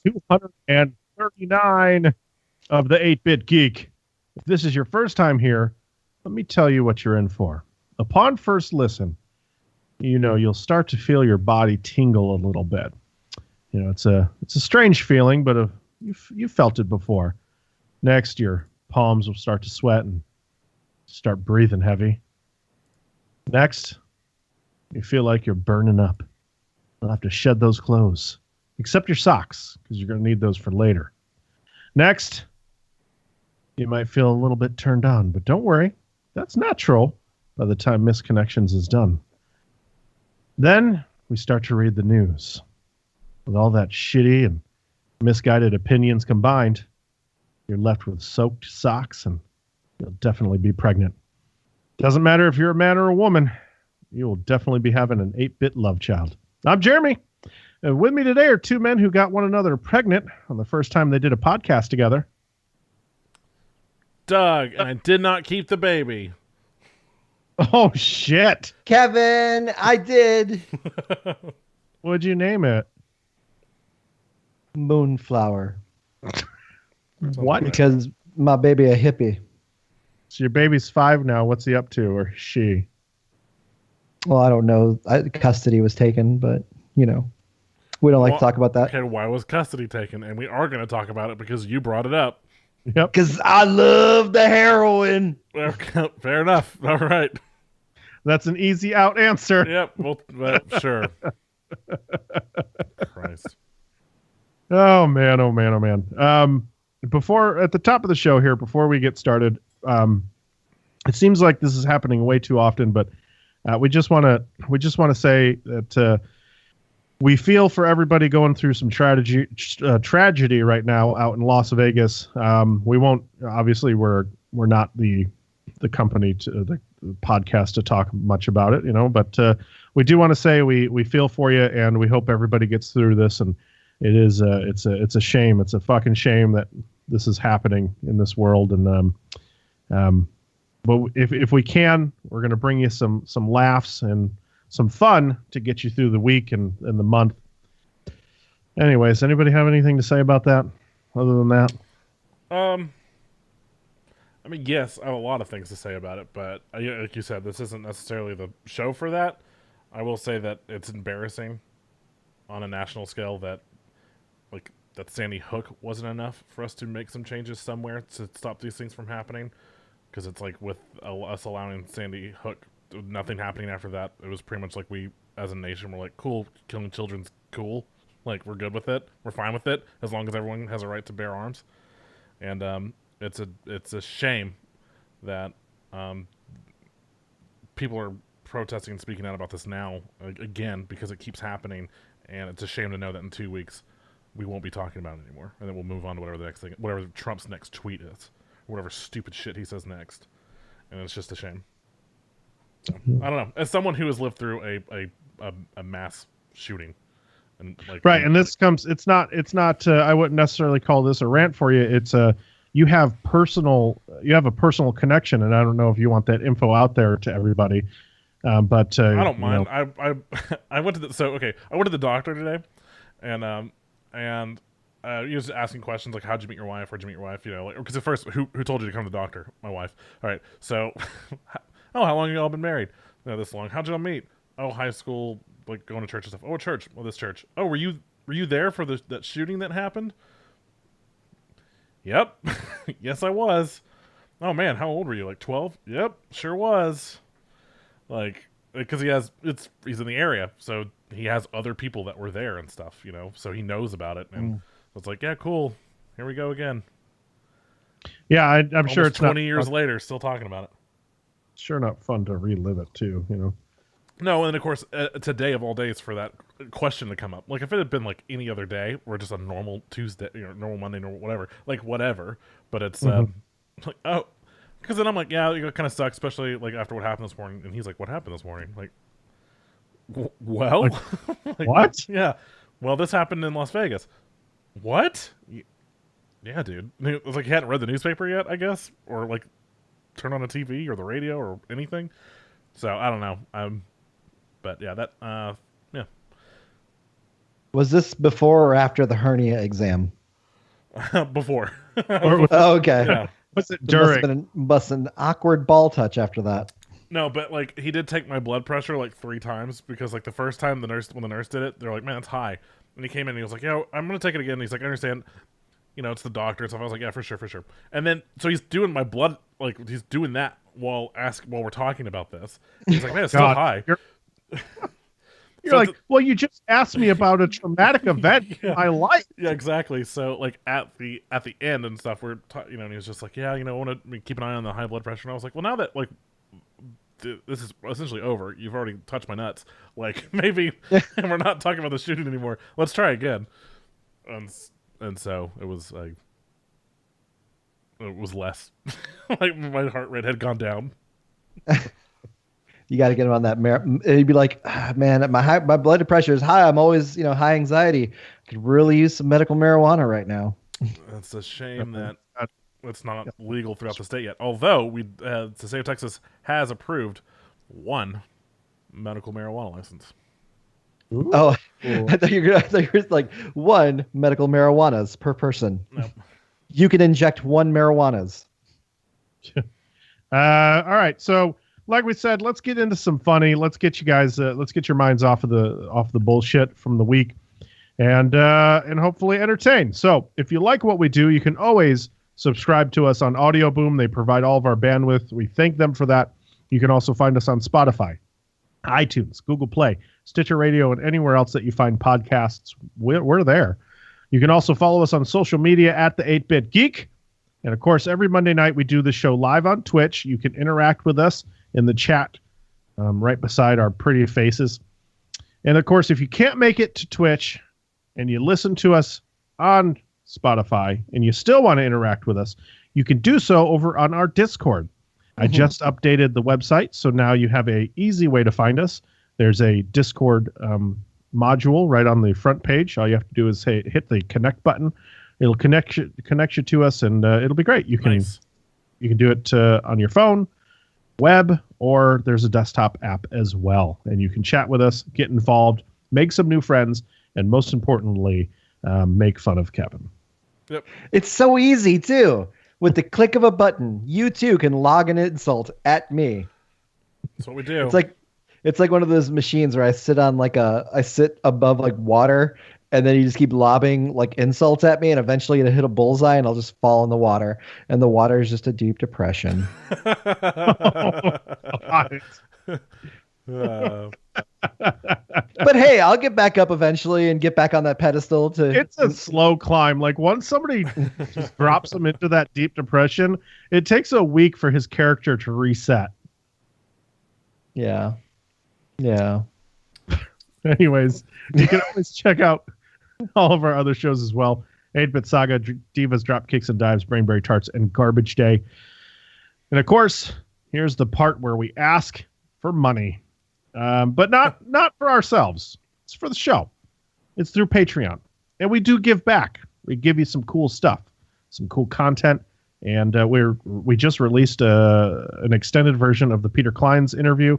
239 of the 8-Bit Geek. If this is your first time here, let me tell you what you're in for. Upon first listen, you'll start to feel your body tingle a little bit. It's a strange feeling, but you've felt it before. Next, your palms will start to sweat and start breathing heavy. Next, you feel like you're burning up. You'll have to shed those clothes, except your socks, because you're going to need those for later. Next, you might feel a little bit turned on, but don't worry. That's natural by the time Misconnections is done. Then we start to read the news. With all that shitty and misguided opinions combined, you're left with soaked socks and you'll definitely be pregnant. Doesn't matter if you're a man or a woman, you will definitely be having an 8-bit love child. I'm Jeremy, and with me today are two men who got one another pregnant on the first time they did a podcast together. Doug, and I did not keep the baby. Oh, shit. Kevin, I did. What'd you name it? Moonflower. What? Because my baby a hippie. So your baby's 5 now. What's he up to, or she? Well, I don't know. Custody was taken, but, we don't like to talk about that. Okay, why was custody taken? And we are going to talk about it because you brought it up. Yep. Because I love the heroin. Okay, fair enough. All right. That's an easy out answer. Yep. Well, sure. Christ. Oh man. At the top of the show here, before we get started, it seems like this is happening way too often, but we just want to say that we feel for everybody going through some tragedy right now out in Las Vegas. We won't, obviously, we're not the company to the podcast to talk much about it, but we do want to say we feel for you, and we hope everybody gets through this. And it is it's a shame. It's a fucking shame that this is happening in this world. And but if we can, we're going to bring you some laughs and some fun to get you through the week and the month. Anyways, anybody have anything to say about that other than that? I mean, yes, I have a lot of things to say about it, but like you said, this isn't necessarily the show for that. I will say that it's embarrassing on a national scale that Sandy Hook wasn't enough for us to make some changes somewhere to stop these things from happening. Because it's like with us allowing Sandy Hook, nothing happening after that. It was pretty much like we, as a nation, were like, cool, killing children's cool. Like, we're good with it. We're fine with it, as long as everyone has a right to bear arms. And it's a shame that people are protesting and speaking out about this now, again, because it keeps happening. And it's a shame to know that in 2 weeks, we won't be talking about it anymore. And then we'll move on to whatever Trump's next tweet is. Whatever stupid shit he says next. And it's just a shame. So, I don't know. As someone who has lived through a mass shooting, and right, and this comes. It's not. I wouldn't necessarily call this a rant for you. It's you have a personal connection, and I don't know if you want that info out there to everybody. But I don't mind. I went to the doctor today, and he was asking questions like, how'd you meet your wife? Where'd you meet your wife? Because at first, who told you to come to the doctor? My wife. All right. So, how long have you all been married? No, this long. How'd you all meet? Oh, high school, going to church and stuff. Oh, a church. Well, this church. Oh, were you there for that shooting that happened? Yep. Yes, I was. Oh man, how old were you? 12? Yep, sure was. Because he's in the area, so he has other people that were there and stuff, so he knows about it. And it's like, yeah, cool. Here we go again. Yeah, I'm sure it's 20 years later, still talking about it. Sure, not fun to relive it too, No, and of course, today of all days for that question to come up. If it had been any other day, or just a normal Tuesday, normal Monday, normal whatever, whatever. But it's oh, because then I'm like, yeah, it kind of sucks, especially after what happened this morning. And he's like, what happened this morning? Well, what? Yeah, well, this happened in Las Vegas. What? Yeah, dude. It was he hadn't read the newspaper yet, I guess, or turn on the TV or the radio or anything. So I don't know. But yeah, that yeah. Was this before or after the hernia exam? Before. Or Oh, okay. Yeah. was it It must have during? been an awkward ball touch after that. No, but like he did take my blood pressure like 3 times because like the first time when the nurse did it, they're like, "Man, it's high." And he came in and he was like, "Yeah, I'm gonna take it again." And he's like, "I understand, it's the doctor." So I was like, "Yeah, for sure, for sure." And then so he's doing my blood, like he's doing that while we're talking about this. He's like, "Man, it's still God, high." You're So like, well, you just asked me about a traumatic event in my life. Yeah, exactly. So like at the end and stuff, and he was just like, "Yeah, I want to keep an eye on the high blood pressure." And I was like, "Well, now that like this is essentially over, you've already touched my nuts. Like maybe we're not talking about the shooting anymore. Let's try again." And so it was like it was less. Like my heart rate had gone down. You got to get him on that. He'd be like, man, my blood pressure is high. I'm always, high anxiety. I could really use some medical marijuana right now. It's a shame that it's not legal throughout the state yet. Although the state of Texas has approved one medical marijuana license. Ooh. Oh, I thought you were like one medical marijuanas per person. Nope. You can inject one marijuanas. All right. So, like we said, let's get into some funny. Let's get you guys. Let's get your minds off of the bullshit from the week, and hopefully entertain. So, if you like what we do, you can always subscribe to us on Audio Boom. They provide all of our bandwidth. We thank them for that. You can also find us on Spotify, iTunes, Google Play, Stitcher Radio, and anywhere else that you find podcasts. We're there. You can also follow us on social media at the 8-Bit Geek. And of course, every Monday night we do the show live on Twitch. You can interact with us in the chat right beside our pretty faces. And of course, if you can't make it to Twitch and you listen to us on Spotify and you still want to interact with us, you can do so over on our Discord. I just updated the website, so now you have a easy way to find us. There's a Discord module right on the front page. All you have to do is hit the connect button. It'll connect you to us, and it'll be great. You can do it on your phone, web, or there's a desktop app as well. And you can chat with us, get involved, make some new friends, and most importantly, make fun of Kevin. Yep. It's so easy, too. With the click of a button, you too can log an insult at me. That's what we do. It's like one of those machines where I sit above like water, and then you just keep lobbing like insults at me, and eventually it'll hit a bullseye, and I'll just fall in the water, and the water is just a deep depression. But hey, I'll get back up eventually and get back on that pedestal. It's a slow climb. Like once somebody just drops him into that deep depression, it takes a week for his character to reset. Yeah. Anyways, you can always check out all of our other shows as well. 8-Bit Saga, Divas, Drop Kicks and Dives, Brainberry Tarts, and Garbage Day. And of course, here's the part where we ask for money. But not for ourselves. It's for the show. It's through Patreon. And we do give back. We give you some cool stuff, some cool content. And we just released an extended version of the Peter Klein's interview.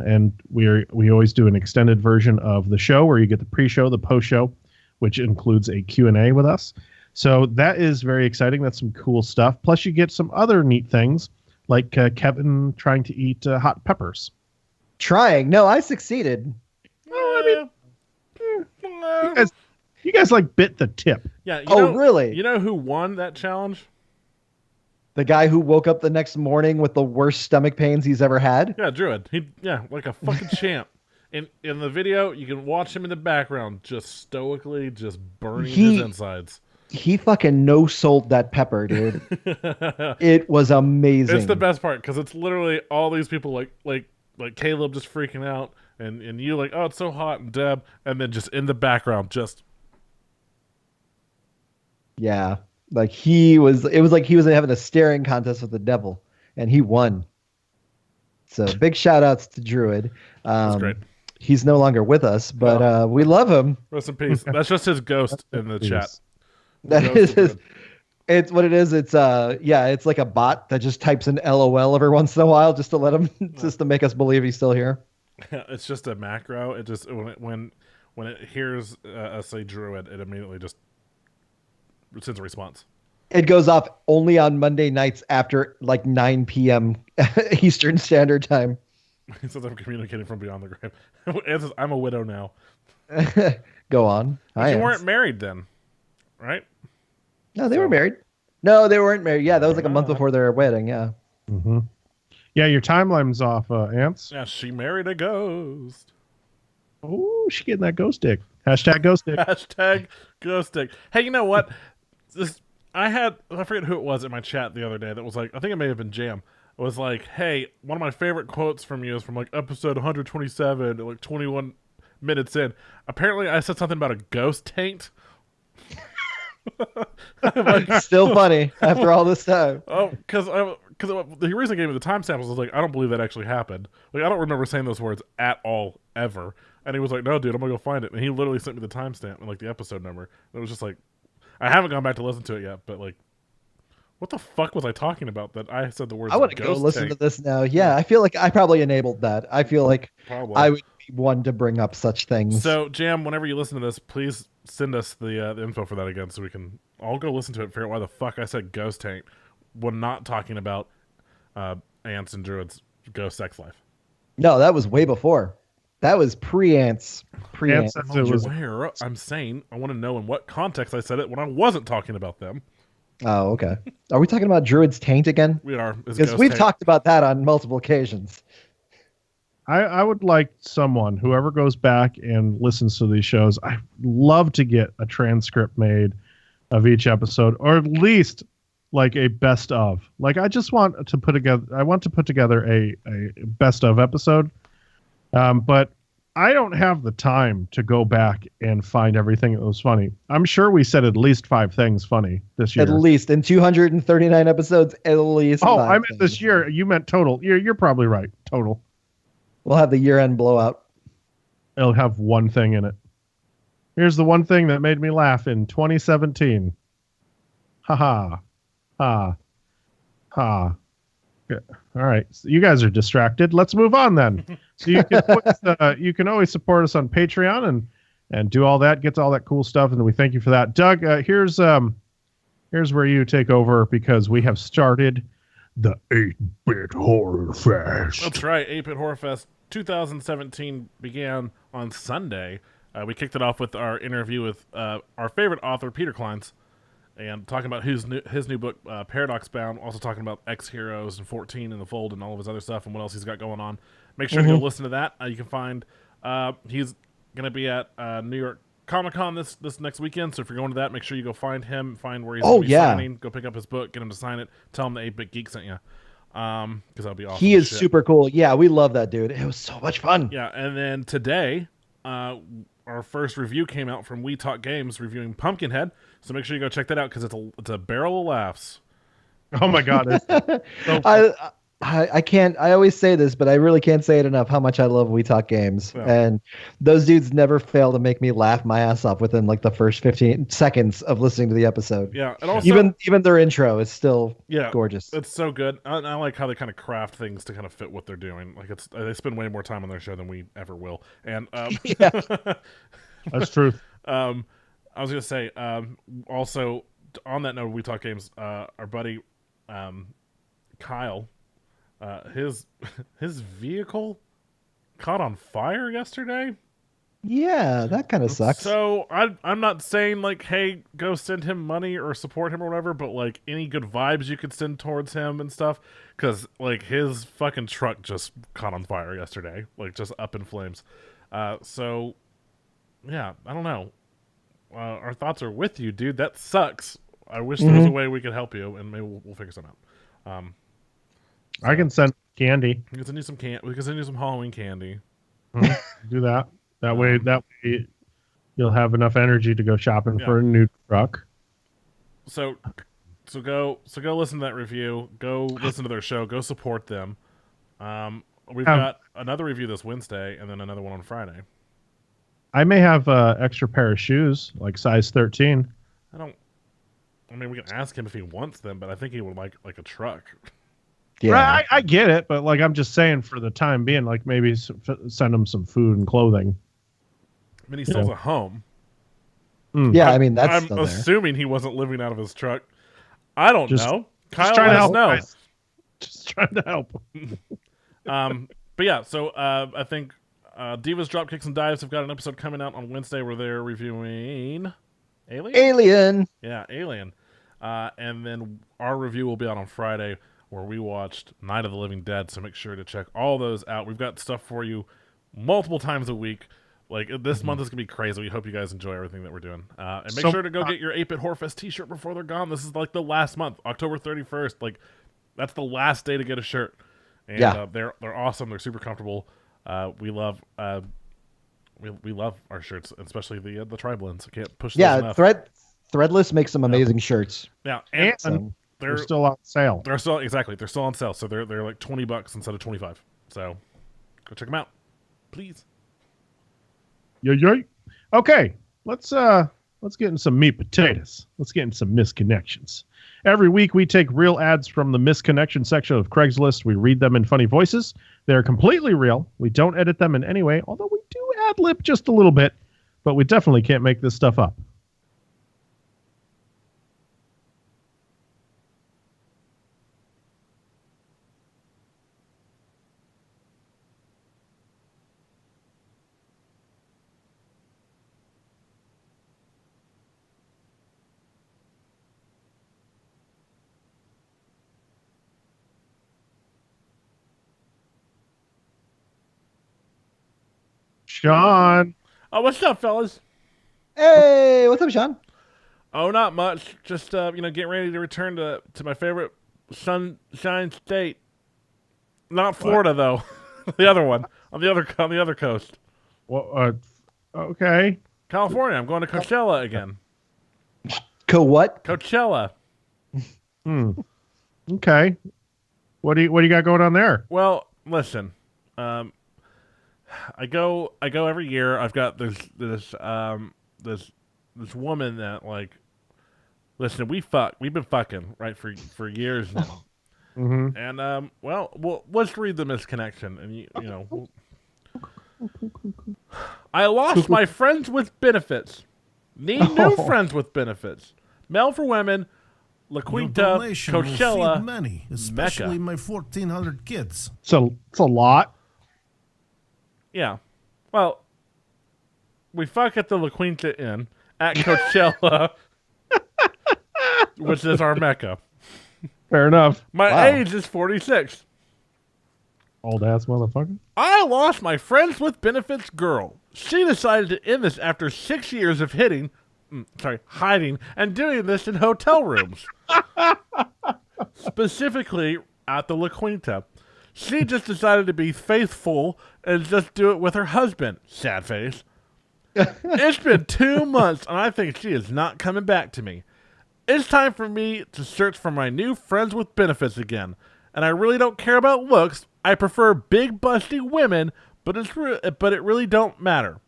And we always do an extended version of the show where you get the pre-show, the post-show, which includes a Q&A with us. So that is very exciting. That's some cool stuff. Plus you get some other neat things like Kevin trying to eat hot peppers. Trying. No, I succeeded. You guys like bit the tip. Yeah. Really? You know who won that challenge? The guy who woke up the next morning with the worst stomach pains he's ever had? Yeah, Druid. Like a fucking champ. In the video, you can watch him in the background just stoically just burning his insides. He fucking no-sold that pepper, dude. It was amazing. It's the best part because it's literally all these people like Caleb just freaking out and you like, oh, it's so hot, and Deb, and then just in the background just yeah. Like it was like he was having a staring contest with the devil, and he won. So big shout outs to Druid. That's great. He's no longer with us, but we love him. Rest in peace. That's just his ghost in the chat. That is his, it's what it is. It's it's like a bot that just types in LOL every once in a while just to let him just to make us believe he's still here. It's just a macro. It just when when it hears us say druid, it immediately just sends a response. It goes off only on Monday nights after like 9 p.m. Eastern Standard Time. He says I'm communicating from beyond the grave. It says, I'm a widow now. Go on. But you weren't married then, right? No, they were married. No, they weren't married. Yeah, that was like a month before their wedding. Yeah. Mm-hmm. Yeah, your timeline's off, Ants. Yeah, she married a ghost. Oh, she getting that ghost dick. Hashtag ghost dick. Hashtag ghost dick. Hey, you know what? I forget who it was in my chat the other day that was like, I think it may have been Jam. It was like, hey, one of my favorite quotes from you is from like episode 127, like 21 minutes in. Apparently, I said something about a ghost taint. Like, still funny after all this time. Oh, because the reason I gave me the timestamp was like, I don't believe that actually happened. Like, I don't remember saying those words at all, ever. And he was like, no, dude, I'm going to go find it. And he literally sent me the timestamp and like the episode number. And it was just like, I haven't gone back to listen to it yet, but like, what the fuck was I talking about that I said the words? I want to go listen to this now. Yeah, I feel like I probably enabled that. I feel like I would be one to bring up such things. So, Jam, whenever you listen to this, please send us the info for that again so we can all go listen to it and figure out why the fuck I said ghost taint when not talking about ants and druids' ghost sex life. No, that was way before. That was pre-ants. Pre-ants. I'm saying I want to know in what context I said it when I wasn't talking about them. Oh, okay. Are we talking about druid's taint again? We are. Because we've talked about that on multiple occasions. I would like someone, whoever goes back and listens to these shows, I'd love to get a transcript made of each episode, or at least like a best of. Like, I just want to put together a best of episode. But I don't have the time to go back and find everything that was funny. I'm sure we said at least 5 things funny this year. At least in 239 episodes, at least. Oh, I meant this year. You meant total. You're probably right. Total. We'll have the year-end blowout. It'll have one thing in it. Here's the one thing that made me laugh in 2017. Ha ha. Ha. Ha. All right, so you guys are distracted. Let's move on then. So you can always support us on Patreon and do all that, get to all that cool stuff, and we thank you for that. Doug, here's where you take over because we have started the 8-Bit Horror Fest. That's right, 8-Bit Horror Fest 2017 began on Sunday. We kicked it off with our interview with our favorite author, Peter Kleins, and talking about his new book, Paradox Bound, also talking about X-Heroes and 14 in the Fold and all of his other stuff and what else he's got going on. Make sure to go listen to that. You can find he's going to be at New York Comic-Con this next weekend, so if you're going to that, make sure you go find him, find where he's going to be signing, go pick up his book, get him to sign it, tell him the 8-Bit Geek sent you, because that'll be awesome. He is super cool. Yeah, we love that dude. It was so much fun. Yeah, and then today, our first review came out from We Talk Games reviewing Pumpkinhead, so make sure you go check that out because it's a barrel of laughs. Oh my god! I can't. I always say this, but I really can't say it enough. How much I love We Talk Games, and those dudes never fail to make me laugh my ass off within like the first 15 seconds of listening to the episode. Yeah, and also even their intro is still gorgeous. It's so good. I like how they kind of craft things to kind of fit what they're doing. Like they spend way more time on their show than we ever will. And that's true. I was gonna say also on that note, We Talk Games. Our buddy Kyle. His vehicle caught on fire yesterday. Yeah, that kind of sucks. So I'm not saying like, hey, go send him money or support him or whatever, but like any good vibes you could send towards him and stuff, because like his fucking truck just caught on fire yesterday, like just up in flames. So yeah, I don't know. Our thoughts are with you, dude. That sucks. I wish there was a way we could help you, and maybe we'll figure something out. I can send candy. We can send you some Halloween candy. Do that. That way you'll have enough energy to go shopping for a new truck. So go listen to that review. Go listen to their show. Go support them. We've got another review this Wednesday, and then another one on Friday. I may have an extra pair of shoes, like size 13. I mean, we can ask him if he wants them, but I think he would like a truck. Yeah, right, I get it, but like I'm just saying, for the time being, like maybe send him some food and clothing. I mean, he still has a home. Yeah, I mean, that's I'm still there. assuming he wasn't living out of his truck. I don't know. Kyle, trying let to us help. know. Guys. Just trying to help. But yeah, so I think Divas, Dropkicks, and Dives have got an episode coming out on Wednesday where they're reviewing Alien. Yeah, Alien. And then our review will be out on Friday where we watched Night of the Living Dead, so make sure to check all those out. We've got stuff for you multiple times a week. Like, this month is going to be crazy. We hope you guys enjoy everything that we're doing. And make sure to go get your 8-Bit Horrorfest t-shirt before they're gone. This is like the last month, October 31st. Like, that's the last day to get a shirt. And they're awesome. They're super comfortable. We love we love our shirts, especially the tri-blends. I can't push those enough. Threadless makes some amazing shirts. Yeah, and they're still on sale. They're still on sale. So they're like $20 instead of $25. So go check them out, please. Yay. Okay, let's get in some meat potatoes. Let's get in some misconnections. Every week we take real ads from the misconnection section of Craigslist. We read them in funny voices. They're completely real. We don't edit them in any way, although we do ad-lib just a little bit, but we definitely can't make this stuff up. Sean. Oh, what's up, fellas? Hey, what's up, Sean? Oh, not much. Just getting ready to return to my favorite sunshine state. Not Florida though. The other one on the other coast. Well, okay. California. I'm going to Coachella again. What? Coachella. Okay. What do you got going on there? Well, listen. I go every year. I've got this woman that, like, listen, we've been fucking right for years now. Mm-hmm. And well, let's read the misconnection, and you know. I lost my friends with benefits. Need new friends with benefits. Mail for women. La Quinta, Coachella, feed many, especially Mecca. my 1,400 kids. So it's a lot. Yeah. Well, we fuck at the La Quinta Inn at Coachella, which is our Mecca. Fair enough. My age is 46. Old ass motherfucker. I lost my friends with benefits girl. She decided to end this after 6 years of hiding, and doing this in hotel rooms. Specifically at the La Quinta. She just decided to be faithful and just do it with her husband. Sad face. It's been 2 months, and I think she is not coming back to me. It's time for me to search for my new friends with benefits again. And I really don't care about looks. I prefer big, busty women, but it really don't matter.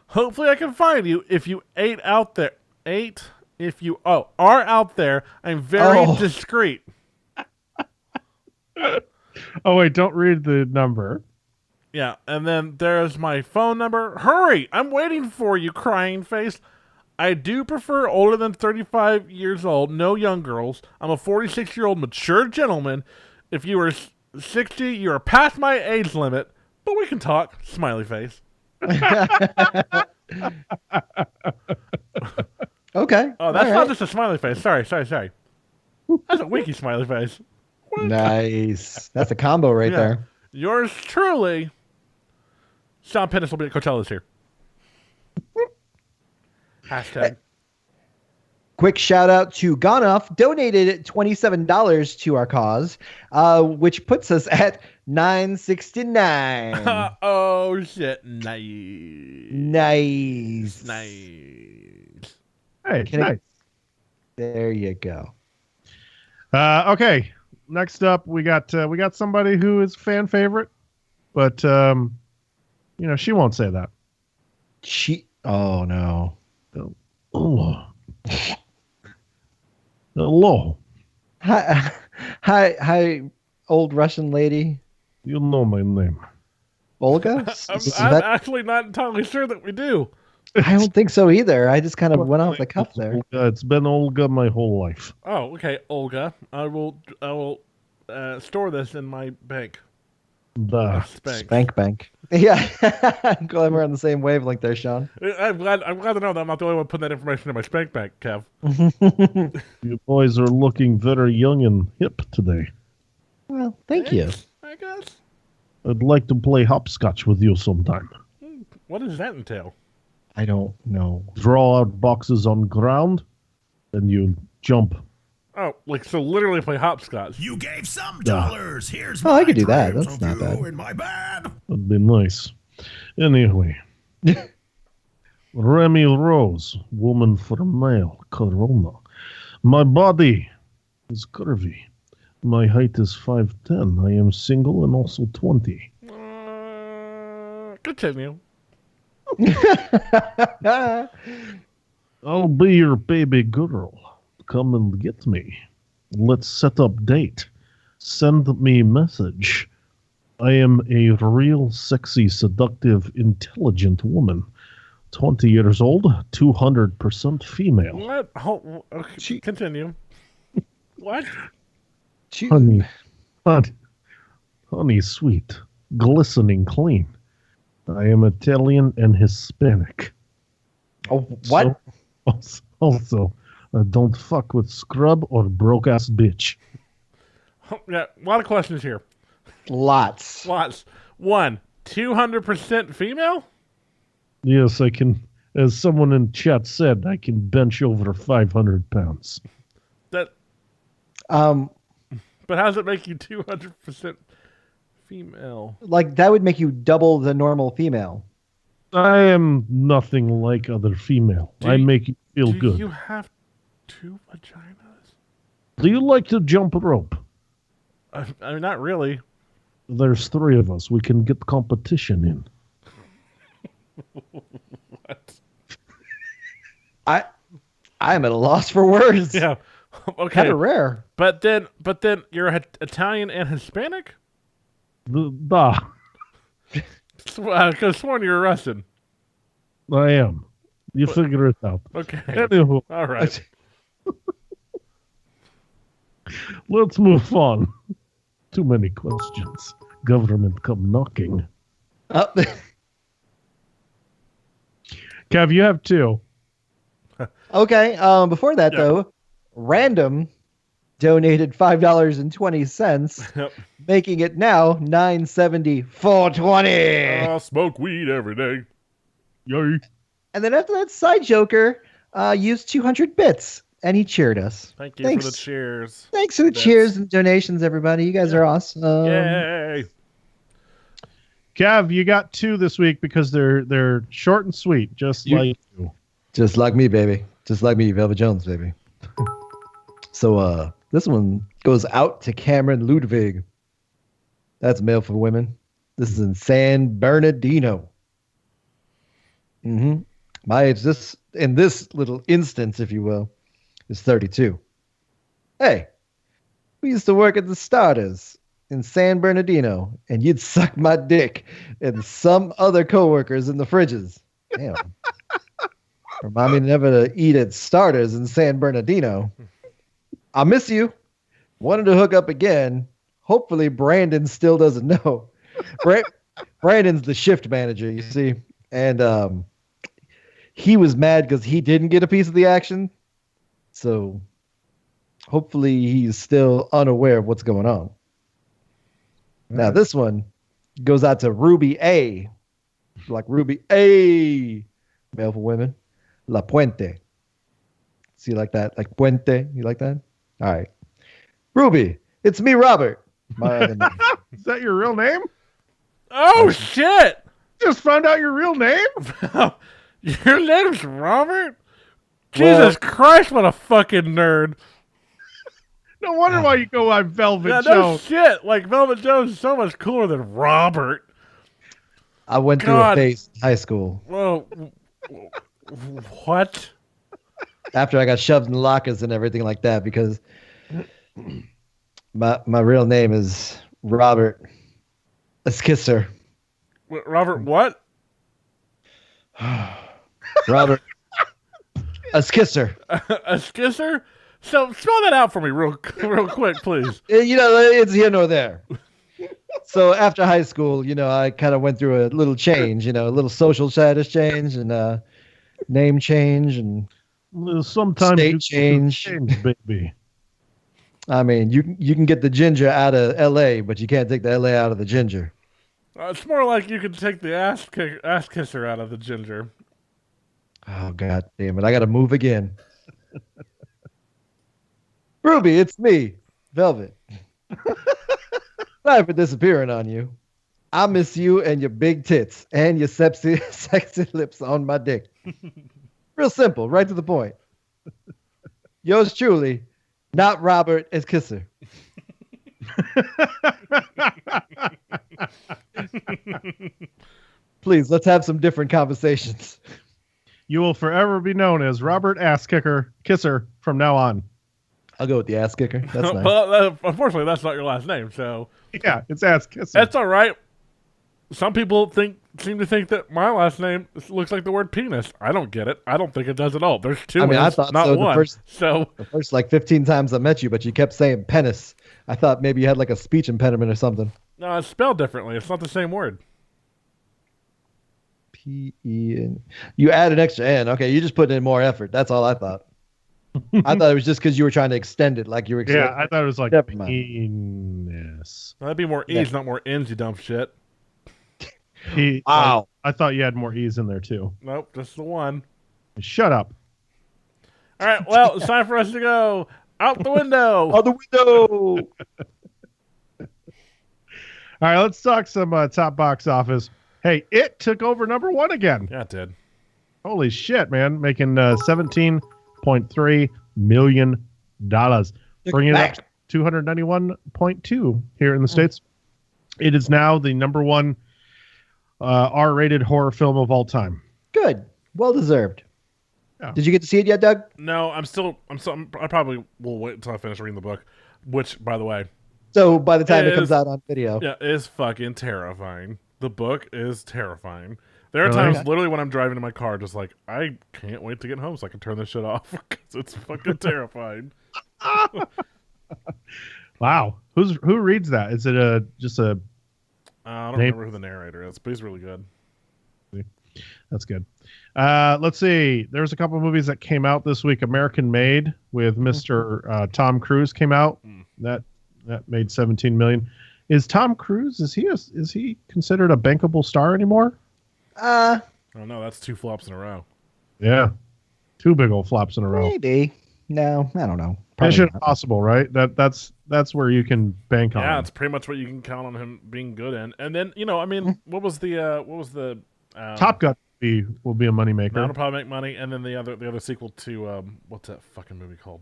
Hopefully I can find you if you are out there. I'm very discreet. Oh, wait, don't read the number. Yeah, and then there's my phone number. Hurry! I'm waiting for you, crying face. I do prefer older than 35 years old, no young girls. I'm a 46-year-old mature gentleman. If you are 60, you are past my age limit, but we can talk. Smiley face. Okay. Oh, that's not just a smiley face. Sorry. That's a wiki smiley face. Nice. That's a combo right there. Yours truly, Sean Pennis will be at Coachella this year. Hashtag. Quick shout out to Gonoff, donated $27 to our cause, which puts us at $9.69. Oh shit! Nice. Hey, nice. There you go. Okay. Next up, we got somebody who is fan favorite, but she won't say that. Oh no. Hello. Hi, old Russian lady. You know my name. Olga? I'm actually not entirely sure that we do. I don't think so either. I just kind of went off the cuff there. It's been Olga my whole life. Oh, okay, Olga. I will store this in my bank. Spank bank. Yeah, I'm glad we're on the same wavelength there, Sean. I'm glad to know that I'm not the only one putting that information in my spank bank, Kev. You boys are looking very young and hip today. Well, thank you. I guess. I'd like to play hopscotch with you sometime. What does that entail? I don't know. Draw out boxes on ground, and you jump. Oh, like so literally play hopscotch. You gave some dollars. Here's Oh, my I could do that. dreams That's of not you bad. in my bed. That'd be nice. Anyway. Remy Rose, woman for male, Corona. My body is curvy. My height is 5'10". I am single and also 20. Continue. I'll be your baby girl. Come and get me. Let's set up date. Send me message. I am a real sexy, seductive, intelligent woman. 20 years old, 200% female. What? Okay, continue. What? Honey, sweet, glistening clean. I am Italian and Hispanic. Oh, what? Also, don't fuck with scrub or broke ass bitch. Yeah, a lot of questions here. Lots. 1, 200% female? Yes, I can. As someone in chat said, I can bench over 500 pounds. That. Um, But how does it make you 200% female? like that would make you double the normal female. I am nothing like other female. I make you feel good. Do you have 2 vaginas? Do you like to jump rope? I mean, not really. There's 3 of us. We can get competition in. What? I'm at a loss for words. Yeah. Okay. Kind of rare. But then you're Italian and Hispanic? I Could have sworn you were Russian. am. You figure it out. Okay. Anywho, All right. let's move on. Too many questions. Government come knocking. Oh, Kev, you have 2. okay. Before that, though, Random donated $5.20, Yep. making it now $9.70 I'll smoke weed every day. Yay. And then after that, Side Joker used 200 bits, and he cheered us. Thank you Thanks. for the cheers. Thanks for the cheers and donations, everybody. You guys are awesome. Yay. Kev, you got 2 this week because they're short and sweet, just like you. Just like me, baby. Just like me, Velvet Jones, baby. So this one goes out to Cameron Ludwig. That's male for women. This is in San Bernardino. My age, in this little instance, if you will, is 32. Hey, we used to work at the Starters in San Bernardino, and you'd suck my dick and some other coworkers in the fridges. Damn. Remind me never to eat at Starters in San Bernardino. I miss you. Wanted to hook up again. Hopefully Brandon still doesn't know. Brandon's the shift manager, you see. And he was mad because he didn't get a piece of the action. So hopefully he's still unaware of what's going on. Now this one goes out to Ruby A. Like Ruby A. Male for women. La Puente. See, like that? Like Puente? You like that? All right. Ruby, it's me, Robert. My other name. Is that your real name? Oh, shit. Just found out your real name? Your name's Robert? Jesus Christ, what a fucking nerd. No wonder why you go on Velvet Yeah, no Jones. shit. Like, Velvet Jones is so much cooler than Robert. I went through a phase in high school. Whoa. What? After I got shoved in lockers and everything like that, because my real name is Robert Eskisser. Robert what? Robert. A skisser. A skisser? So spell that out for me real quick, please. It's here nor there. So after high school, I kind of went through a little change, a little social status change and name change and Well, sometimes state you change. baby. I mean, you can get the ginger out of L.A., but you can't take the L.A. out of the ginger. It's more like you could take the ass kisser out of the ginger. Oh, God damn it. I got to move again. Ruby, it's me, Velvet. Sorry for disappearing on you. I miss you and your big tits and your sexy lips on my dick. Real simple, right to the point. Yours truly, not Robert as Kisser. Please, let's have some different conversations. You will forever be known as Robert Ass Kicker Kisser from now on. I'll go with the ass kicker. That's nice. Well, unfortunately, that's not your last name, so Yeah, it's Ass Kisser. that's all right. Some people seem to think that my last name looks like the word penis. I don't get it. I don't think it does at all. There's two. I N's, thought not so one. the first like 15 times I met you, but you kept saying penis. I thought maybe you had like a speech impediment or something. No, it's spelled differently. It's not the same word. P-E-N. You add an extra N. Okay, you just put in more effort. That's all I thought. I thought it was just because you were trying to extend it, like you were. Yeah, I thought it was like Never mind. penis. That'd be more E's, not more N's, you dumb shit. Wow. I thought you had more E's in there too. Nope, just the one. Shut up. All right, well, it's time for us to go out the window. Out the window. All right, let's talk some top box office. Hey, It took over number one again. Yeah, it did. Holy shit, man. Making $17.3 million. Bringing it up to 291.2 here in the States. It is now the number one R-rated horror film of all time. Good. Well deserved. Yeah. Did you get to see it yet, Doug? No, I probably will wait until I finish reading the book, which, by the way, So by the time it comes is- out on video. yeah, is fucking terrifying. The book is terrifying. There are Really? times, Okay. literally, when I'm driving in my car, just like, I can't wait to get home so I can turn this shit off because it's fucking terrifying. Wow. Who reads that? Is it just a... I don't Name- remember who the narrator is, but he's really good. That's good. Let's see. There's a couple of movies that came out this week. American Made with Mr. Tom Cruise came out. That made 17 million. Is Tom Cruise, is he considered a bankable star anymore? I don't know. That's 2 flops in a row. Yeah. 2 big old flops in a row. Maybe. No, I don't know. Probably Mission not. Impossible, right? That's where you can bank on. Yeah, it's pretty much what you can count on him being good in. And then, what was the Top Gun will be a moneymaker. That'll probably make money. And then the other sequel to what's that fucking movie called?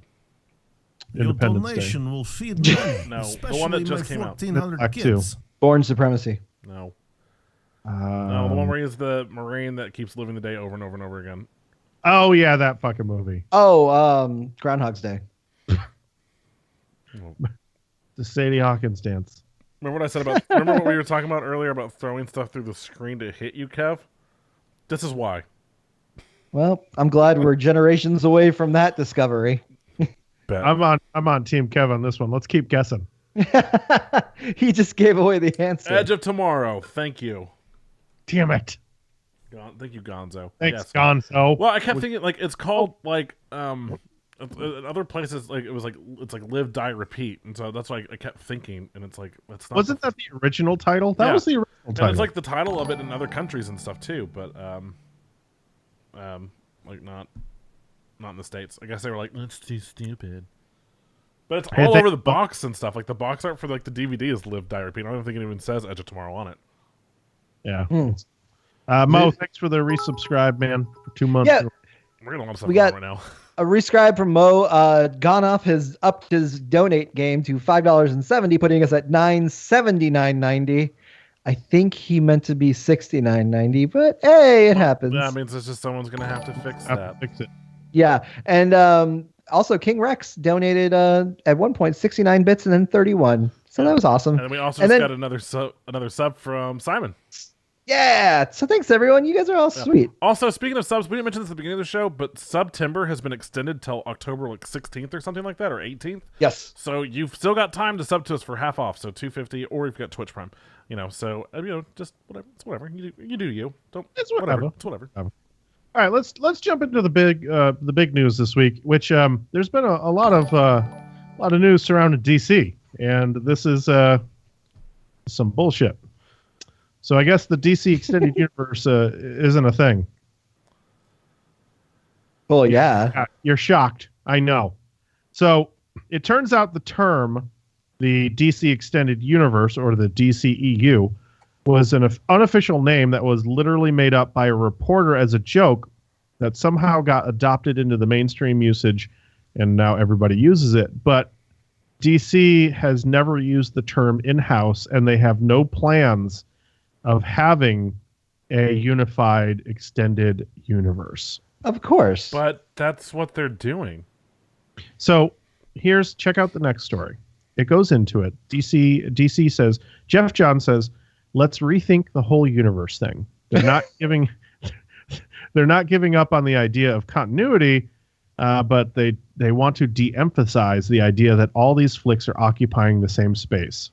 Your Independence Day. donation will feed money, No, the especially one that my just came out. 1,400 Act kids. Born Supremacy. No, no, the one Um, where he's the Marine that keeps living the day over and over and over again. oh yeah, that fucking movie. Oh, Groundhog's Day. The Sadie Hawkins dance. Remember what I said about? Remember what we were talking about earlier about throwing stuff through the screen to hit you, Kev? This is why. Well, I'm glad we're generations away from that discovery. Bet. I'm on Team Kev on this one. Let's keep guessing. He just gave away the answer. Edge of Tomorrow. Thank you. Damn it. Thank you, Gonzo. Thanks, Yes. Gonzo. Well, I kept thinking like it's called like in other places like it was like it's like live, die, repeat, and so that's why I kept thinking, and it's like that's not. Wasn't that the original title? That Yeah. was the original And title. it's like the title of it in other countries and stuff too, but like not in the States. I guess they were like, that's too stupid. But it's Hey, all they- over the box and stuff. Like the box art for like the DVD is live, die, repeat. I don't think it even says Edge of Tomorrow on it. Yeah. Hmm. Mo, thanks for the resubscribe, man. For 2 months. Yeah. We're getting a lot of stuff We going got- right now. A rescribe from Mo. Gonoff has upped his donate game to $5.70, putting us at $9.79.90. I think he meant to be $69.90, but hey, it happens. That means it's just someone's gonna have to fix Have that. to fix it. Yeah, and also King Rex donated at one point 69 bits and then 31. So that was awesome. And then we also And just then- got another sub from Simon. Yeah. So thanks everyone. You guys are all sweet. Also, speaking of subs, we didn't mention this at the beginning of the show, but September has been extended till October 16th or something like that, or 18th. Yes. So you've still got time to sub to us for half off, so $2.50, or you've got Twitch Prime. So just whatever. It's whatever. You do you. Don't. It's whatever. It's whatever. All right, let's jump into the big news this week, which there's been a lot of news surrounding DC, and this is some bullshit. So I guess the DC extended universe isn't a thing. Well, yeah. You're shocked. I know. So it turns out the term, the DC extended universe, or the DCEU, was an unofficial name that was literally made up by a reporter as a joke that somehow got adopted into the mainstream usage, and now everybody uses it. But DC has never used the term in-house, and they have no plans of having a unified extended universe. Of course. But that's what they're doing. So check out the next story. It goes into it. DC says, Jeff Johns says, let's rethink the whole universe thing. They're not giving up on the idea of continuity, but they want to de-emphasize the idea that all these flicks are occupying the same space.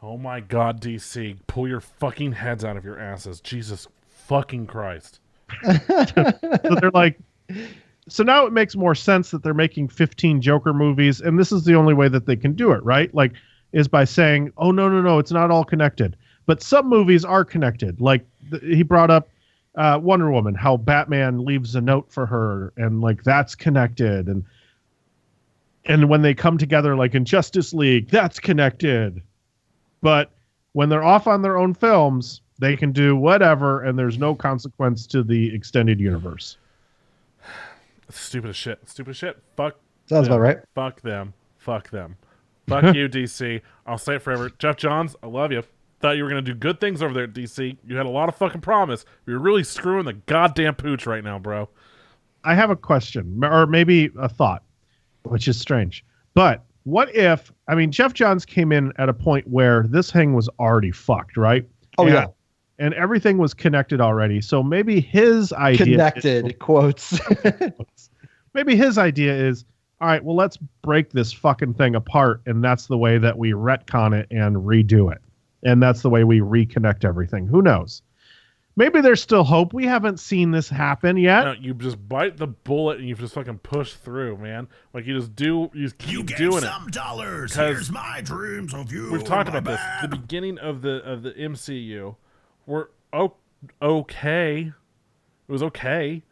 Oh my God, DC, pull your fucking heads out of your asses. Jesus fucking Christ. So they're like, so now it makes more sense that they're making 15 Joker movies, and this is the only way that they can do it, right? Like, is by saying, oh, no, it's not all connected. But some movies are connected. Like, he brought up Wonder Woman, how Batman leaves a note for her, and like that's connected. And when they come together, like in Justice League, that's connected. But when they're off on their own films, they can do whatever, and there's no consequence to the extended universe. Stupid as shit. Stupid as shit. Fuck. Sounds them. about right. Fuck them. Fuck them. Fuck you, DC. I'll say it forever. Jeff Johns, I love you. Thought you were going to do good things over there at DC. You had a lot of fucking promise. You're really screwing the goddamn pooch right now, bro. I have a question, or maybe a thought, which is strange. But what if, Jeff Johns came in at a point where this thing was already fucked, right? Oh, yeah. And everything was connected already. So maybe his idea... Connected, quotes. Maybe his idea is, all right, well, let's break this fucking thing apart, and that's the way that we retcon it and redo it. And that's the way we reconnect everything. Who knows? Maybe there's still hope. We haven't seen this happen yet. No, you just bite the bullet and you just fucking push through, man. Like you just keep doing it. Some dollars. Here's my dreams of you. We've talked about this. The beginning of the MCU were okay. It was okay.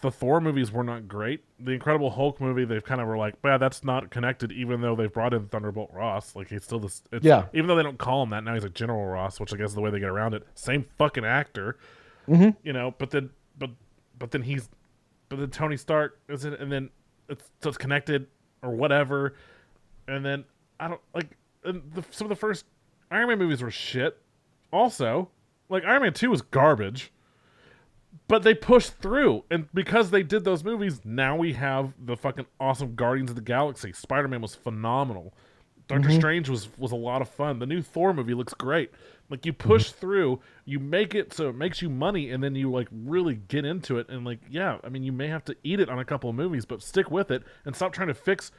The Thor movies were not great. The Incredible Hulk movie, they've kind of were like, "Bah, that's not connected." Even though they've brought in Thunderbolt Ross, like he's still this. Even though they don't call him that now, he's like General Ross, which I guess is the way they get around it. Same fucking actor, But then Tony Stark is it, and then it's connected or whatever, and then I don't like. Some of the first Iron Man movies were shit. Also, like Iron Man 2 was garbage. But they pushed through, and because they did those movies, now we have the fucking awesome Guardians of the Galaxy. Spider-Man was phenomenal. Doctor Strange was a lot of fun. The new Thor movie looks great. Like, you push through, you make it so it makes you money, and then you, like, really get into it. And, like, yeah, you may have to eat it on a couple of movies, but stick with it, and stop trying to fix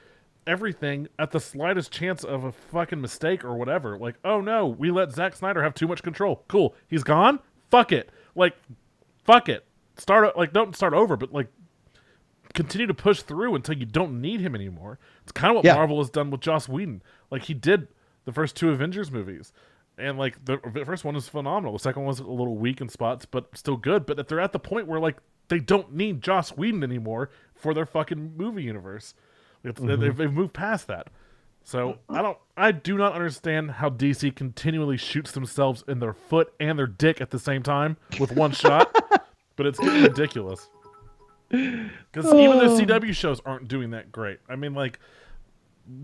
everything at the slightest chance of a fucking mistake or whatever. Like, oh, no, we let Zack Snyder have too much control. Cool. He's gone? Fuck it. Like... Fuck it. Don't start over, but like continue to push through until you don't need him anymore. It's kind of what Marvel has done with Joss Whedon. Like he did the first two Avengers movies, and like the first one was phenomenal. The second one was a little weak in spots, but still good. But if they're at the point where like they don't need Joss Whedon anymore for their fucking movie universe, they've moved past that. So I do not understand how DC continually shoots themselves in their foot and their dick at the same time with one shot, but it's getting ridiculous. Because even the CW shows aren't doing that great. Like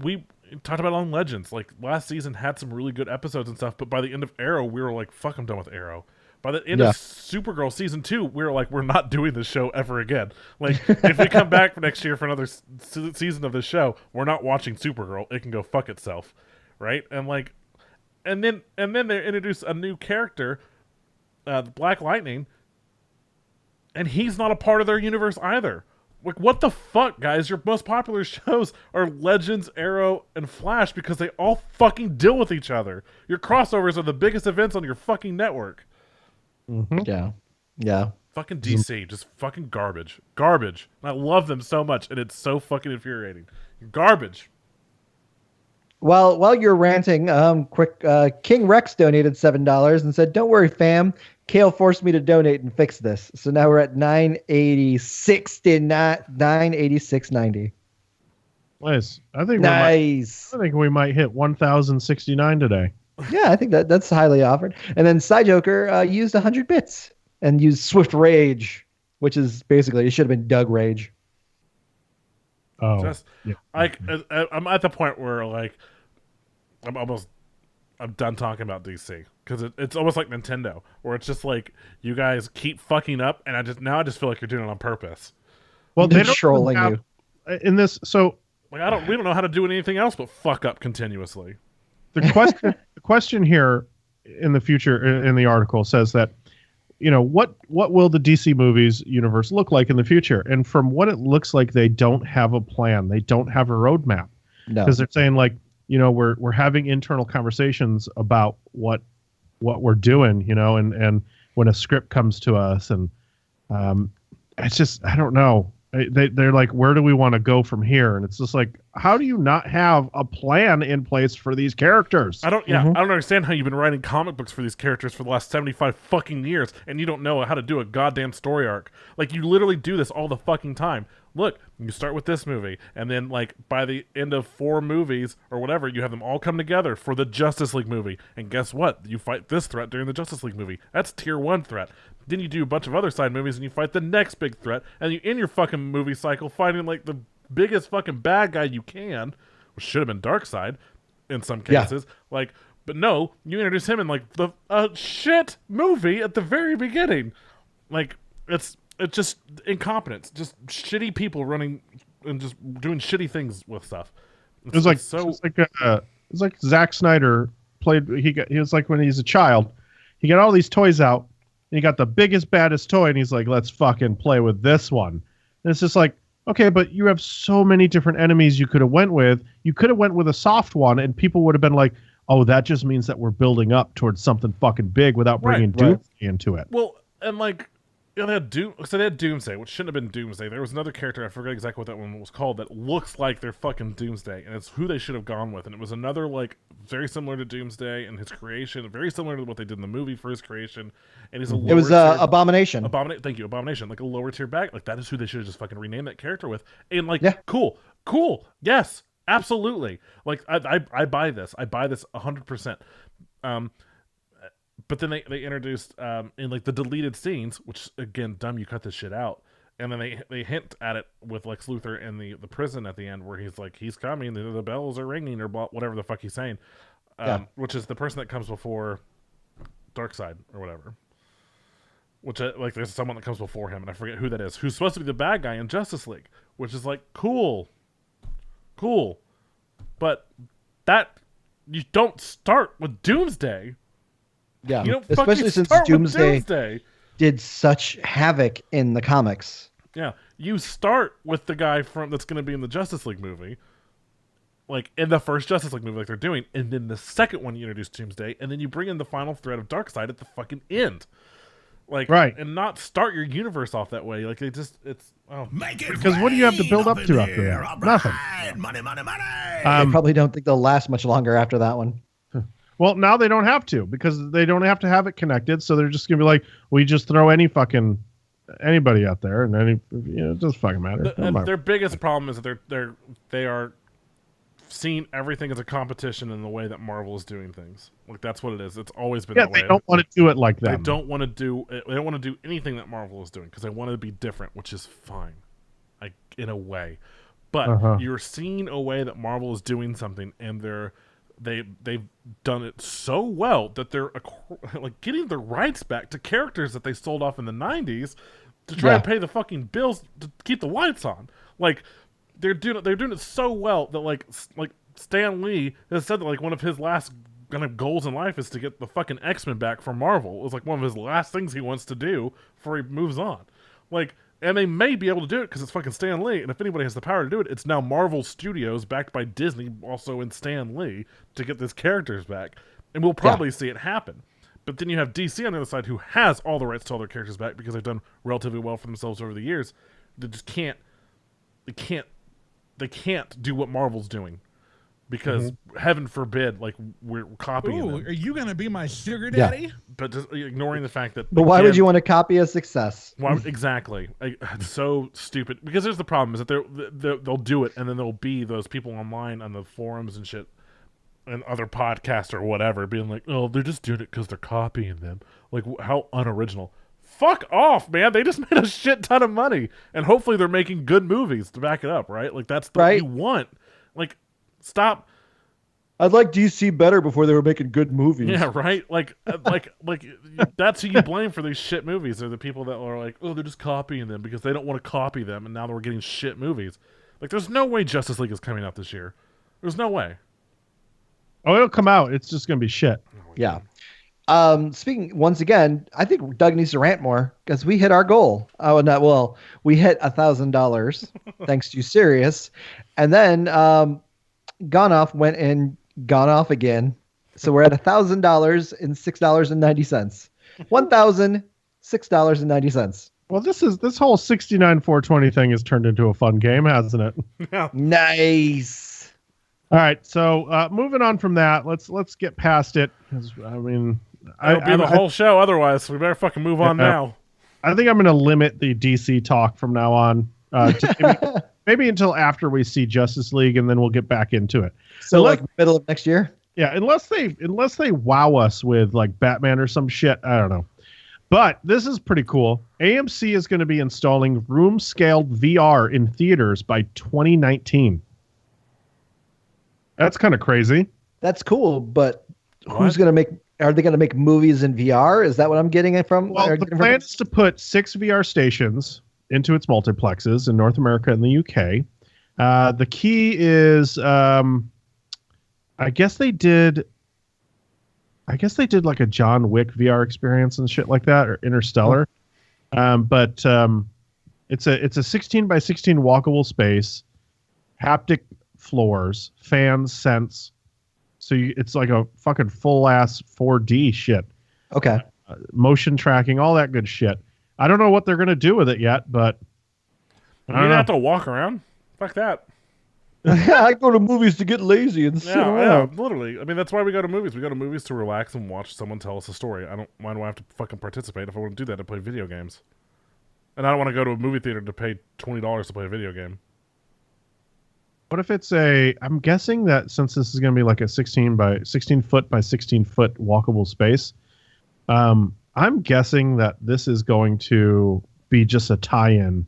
we talked about on Legends, like last season had some really good episodes and stuff, but by the end of Arrow, we were like, fuck, I'm done with Arrow. By the end of Supergirl season 2, we were like, we're not doing this show ever again. Like, if we come back for next year for another season of this show, we're not watching Supergirl. It can go fuck itself, right? And like, and then they introduce a new character Black Lightning, and he's not a part of their universe either. Like, what the fuck, guys? Your most popular shows are Legends, Arrow, and Flash because they all fucking deal with each other. Your crossovers are the biggest events on your fucking network. Mm-hmm. Yeah. Fucking DC, just fucking garbage. Garbage. And I love them so much, and it's so fucking infuriating. Garbage. Well, while you're ranting, King Rex donated $7 and said, "Don't worry, fam. Kale forced me to donate and fix this." So now we're at 986.90. Nice. I think Nice. I think we might hit 1,069 today. Yeah, I think that's highly offered. And then Joker used 100 bits and used Swift Rage, which is basically, it should have been Doug Rage. Oh, Just, yeah. I'm at the point where, like, I'm done talking about DC because it's almost like Nintendo, where it's just like you guys keep fucking up, and I just feel like you're doing it on purpose. Well, They're they don't trolling have, you in this. So Like we don't know how to do anything else but fuck up continuously. the question here in the future in the article says that, what will the DC movies universe look like in the future? And from what it looks like, they don't have a plan. They don't have a roadmap. No. Because they're saying, like, we're having internal conversations about what we're doing, and when a script comes to us, and it's just, I don't know. They're like, where do we want to go from here? And it's just like, how do you not have a plan in place for these characters? I don't understand how you've been writing comic books for these characters for the last 75 fucking years, and you don't know how to do a goddamn story arc. Like, you literally do this all the fucking time. Look, you start with this movie, and then, like, by the end of 4 movies or whatever, you have them all come together for the Justice League movie. And guess what? You fight this threat during the Justice League movie. That's tier 1 threat. Then you do a bunch of other side movies, and you fight the next big threat, and you end your fucking movie cycle fighting, like, the biggest fucking bad guy you can, which should have been Darkseid in some cases. Yeah. Like, but no, you introduce him in, like, the shit movie at the very beginning. Like, it's just incompetence, just shitty people running and just doing shitty things with stuff. It was like Zack Snyder played. He was like, when he's a child, he got all these toys out, and he got the biggest, baddest toy, and he's like, let's fucking play with this one. And it's just like, okay, but you have so many different enemies you could have went with. You could have went with a soft one, and people would have been like, oh, that just means that we're building up towards something fucking big without bringing Doomsday into it. Well, and like, they had Doomsday, which shouldn't have been Doomsday. There was another character, I forget exactly what that one was called, that looks like they're fucking Doomsday, and it's who they should have gone with. And it was another, like, very similar to Doomsday and his creation, very similar to what they did in the movie for his creation. And he's it was Abomination. Thank you, Abomination. Like a lower tier bag. Like, that is who they should have just fucking renamed that character with. And, like, cool. Yes, absolutely. Like, I buy this. I buy this 100%. But then they introduced in, like, the deleted scenes, which, again, dumb, you cut this shit out. And then they hint at it with Lex Luthor in the prison at the end, where he's like, he's coming, the bells are ringing, or whatever the fuck he's saying. Which is the person that comes before Darkseid or whatever. Which, like, there's someone that comes before him, and I forget who that is, who's supposed to be the bad guy in Justice League, which is like, cool. But that, you don't start with Doomsday. Yeah, you don't especially since Doomsday did such havoc in the comics. Yeah, you start with the guy that's going to be in the Justice League movie, like in the first Justice League movie, like they're doing, and then the second one you introduce Doomsday, and then you bring in the final threat of Darkseid at the fucking end, like, and not start your universe off that way. Like, because what do you have to build up to after that? Nothing. Money. I probably don't think they'll last much longer after that one. Well, now they don't have to, because they don't have to have it connected. So they're just gonna be like, we just throw anybody out there, and it doesn't fucking matter. Their biggest problem is that they are seeing everything as a competition in the way that Marvel is doing things. Like, that's what it is. It's always been that way. They don't want to do it like that. They don't want to do anything that Marvel is doing, because they want to be different, which is fine, like, in a way. But you're seeing a way that Marvel is doing something, and they've done it so well that they're like getting the rights back to characters that they sold off in the 90s to try and pay the fucking bills to keep the lights on. Like, they're doing it so well that like Stan Lee has said that, like, one of his last kind of goals in life is to get the fucking X-Men back from Marvel. It was like one of his last things he wants to do before he moves on. Like, and they may be able to do it because it's fucking Stan Lee, and if anybody has the power to do it, it's now Marvel Studios, backed by Disney, also in Stan Lee, to get these characters back. And we'll probably see it happen. But then you have DC on the other side, who has all the rights to all their characters back because they've done relatively well for themselves over the years. They just can't do what Marvel's doing. Because heaven forbid, like, we're copying Ooh, them. are you gonna be my sugar daddy? But just ignoring the fact that... But why would you want to copy a success? Well, exactly. It's so stupid. Because there's the problem, is that they'll do it, and then there'll be those people online on the forums and shit, and other podcasts or whatever, being like, oh, they're just doing it because they're copying them. Like, how unoriginal. Fuck off, man. They just made a shit ton of money. And hopefully they're making good movies to back it up, right? Like, that's what you want. Like, stop. I'd like DC better before they were making good movies. Yeah, right? Like that's who you blame for these shit movies. They're the people that are like, oh, they're just copying them because they don't want to copy them, and now we're getting shit movies. Like, there's no way Justice League is coming out this year. There's no way. Oh, it'll come out. It's just going to be shit. Yeah. Speaking once again, I think Doug needs to rant more because we hit our goal. Oh, not well. We hit $1,000 thanks to Sirius, and then Gone Off went and gone off again. So we're at $1,000 and $6.90. $1,006.90. Well, this whole 69-420 thing has turned into a fun game, hasn't it? Yeah. Nice. All right, so moving on from that, let's get past it. 'Cause, I mean, It'll be the whole show otherwise. We better fucking move on now. I think I'm going to limit the DC talk from now on. To maybe until after we see Justice League, and then we'll get back into it. So like middle of next year? Yeah, unless they wow us with like Batman or some shit. I don't know. But this is pretty cool. AMC is going to be installing room-scaled VR in theaters by 2019. That's kind of crazy. That's cool, but who's going to make... Are they going to make movies in VR? Is that what I'm getting it from? Well, the plan is to put 6 VR stations into its multiplexes in North America and the UK. The key is, I guess they did like a John Wick VR experience and shit like that, or Interstellar. But it's a 16 by 16 walkable space, haptic floors, fans, scents. So it's like a fucking full ass 4D shit. Okay. Motion tracking, all that good shit. I don't know what they're gonna do with it yet, but You don't have to walk around. Fuck that. I go to movies to get lazy and sit around. Yeah, literally. I mean, that's why we go to movies. We go to movies to relax and watch someone tell us a story. Why do I have to fucking participate? If I want to do that, to play video games. And I don't want to go to a movie theater to pay $20 to play a video game. What if it's I'm guessing that since this is going to be like a 16 foot by 16 foot walkable space, I'm guessing that this is going to be just a tie-in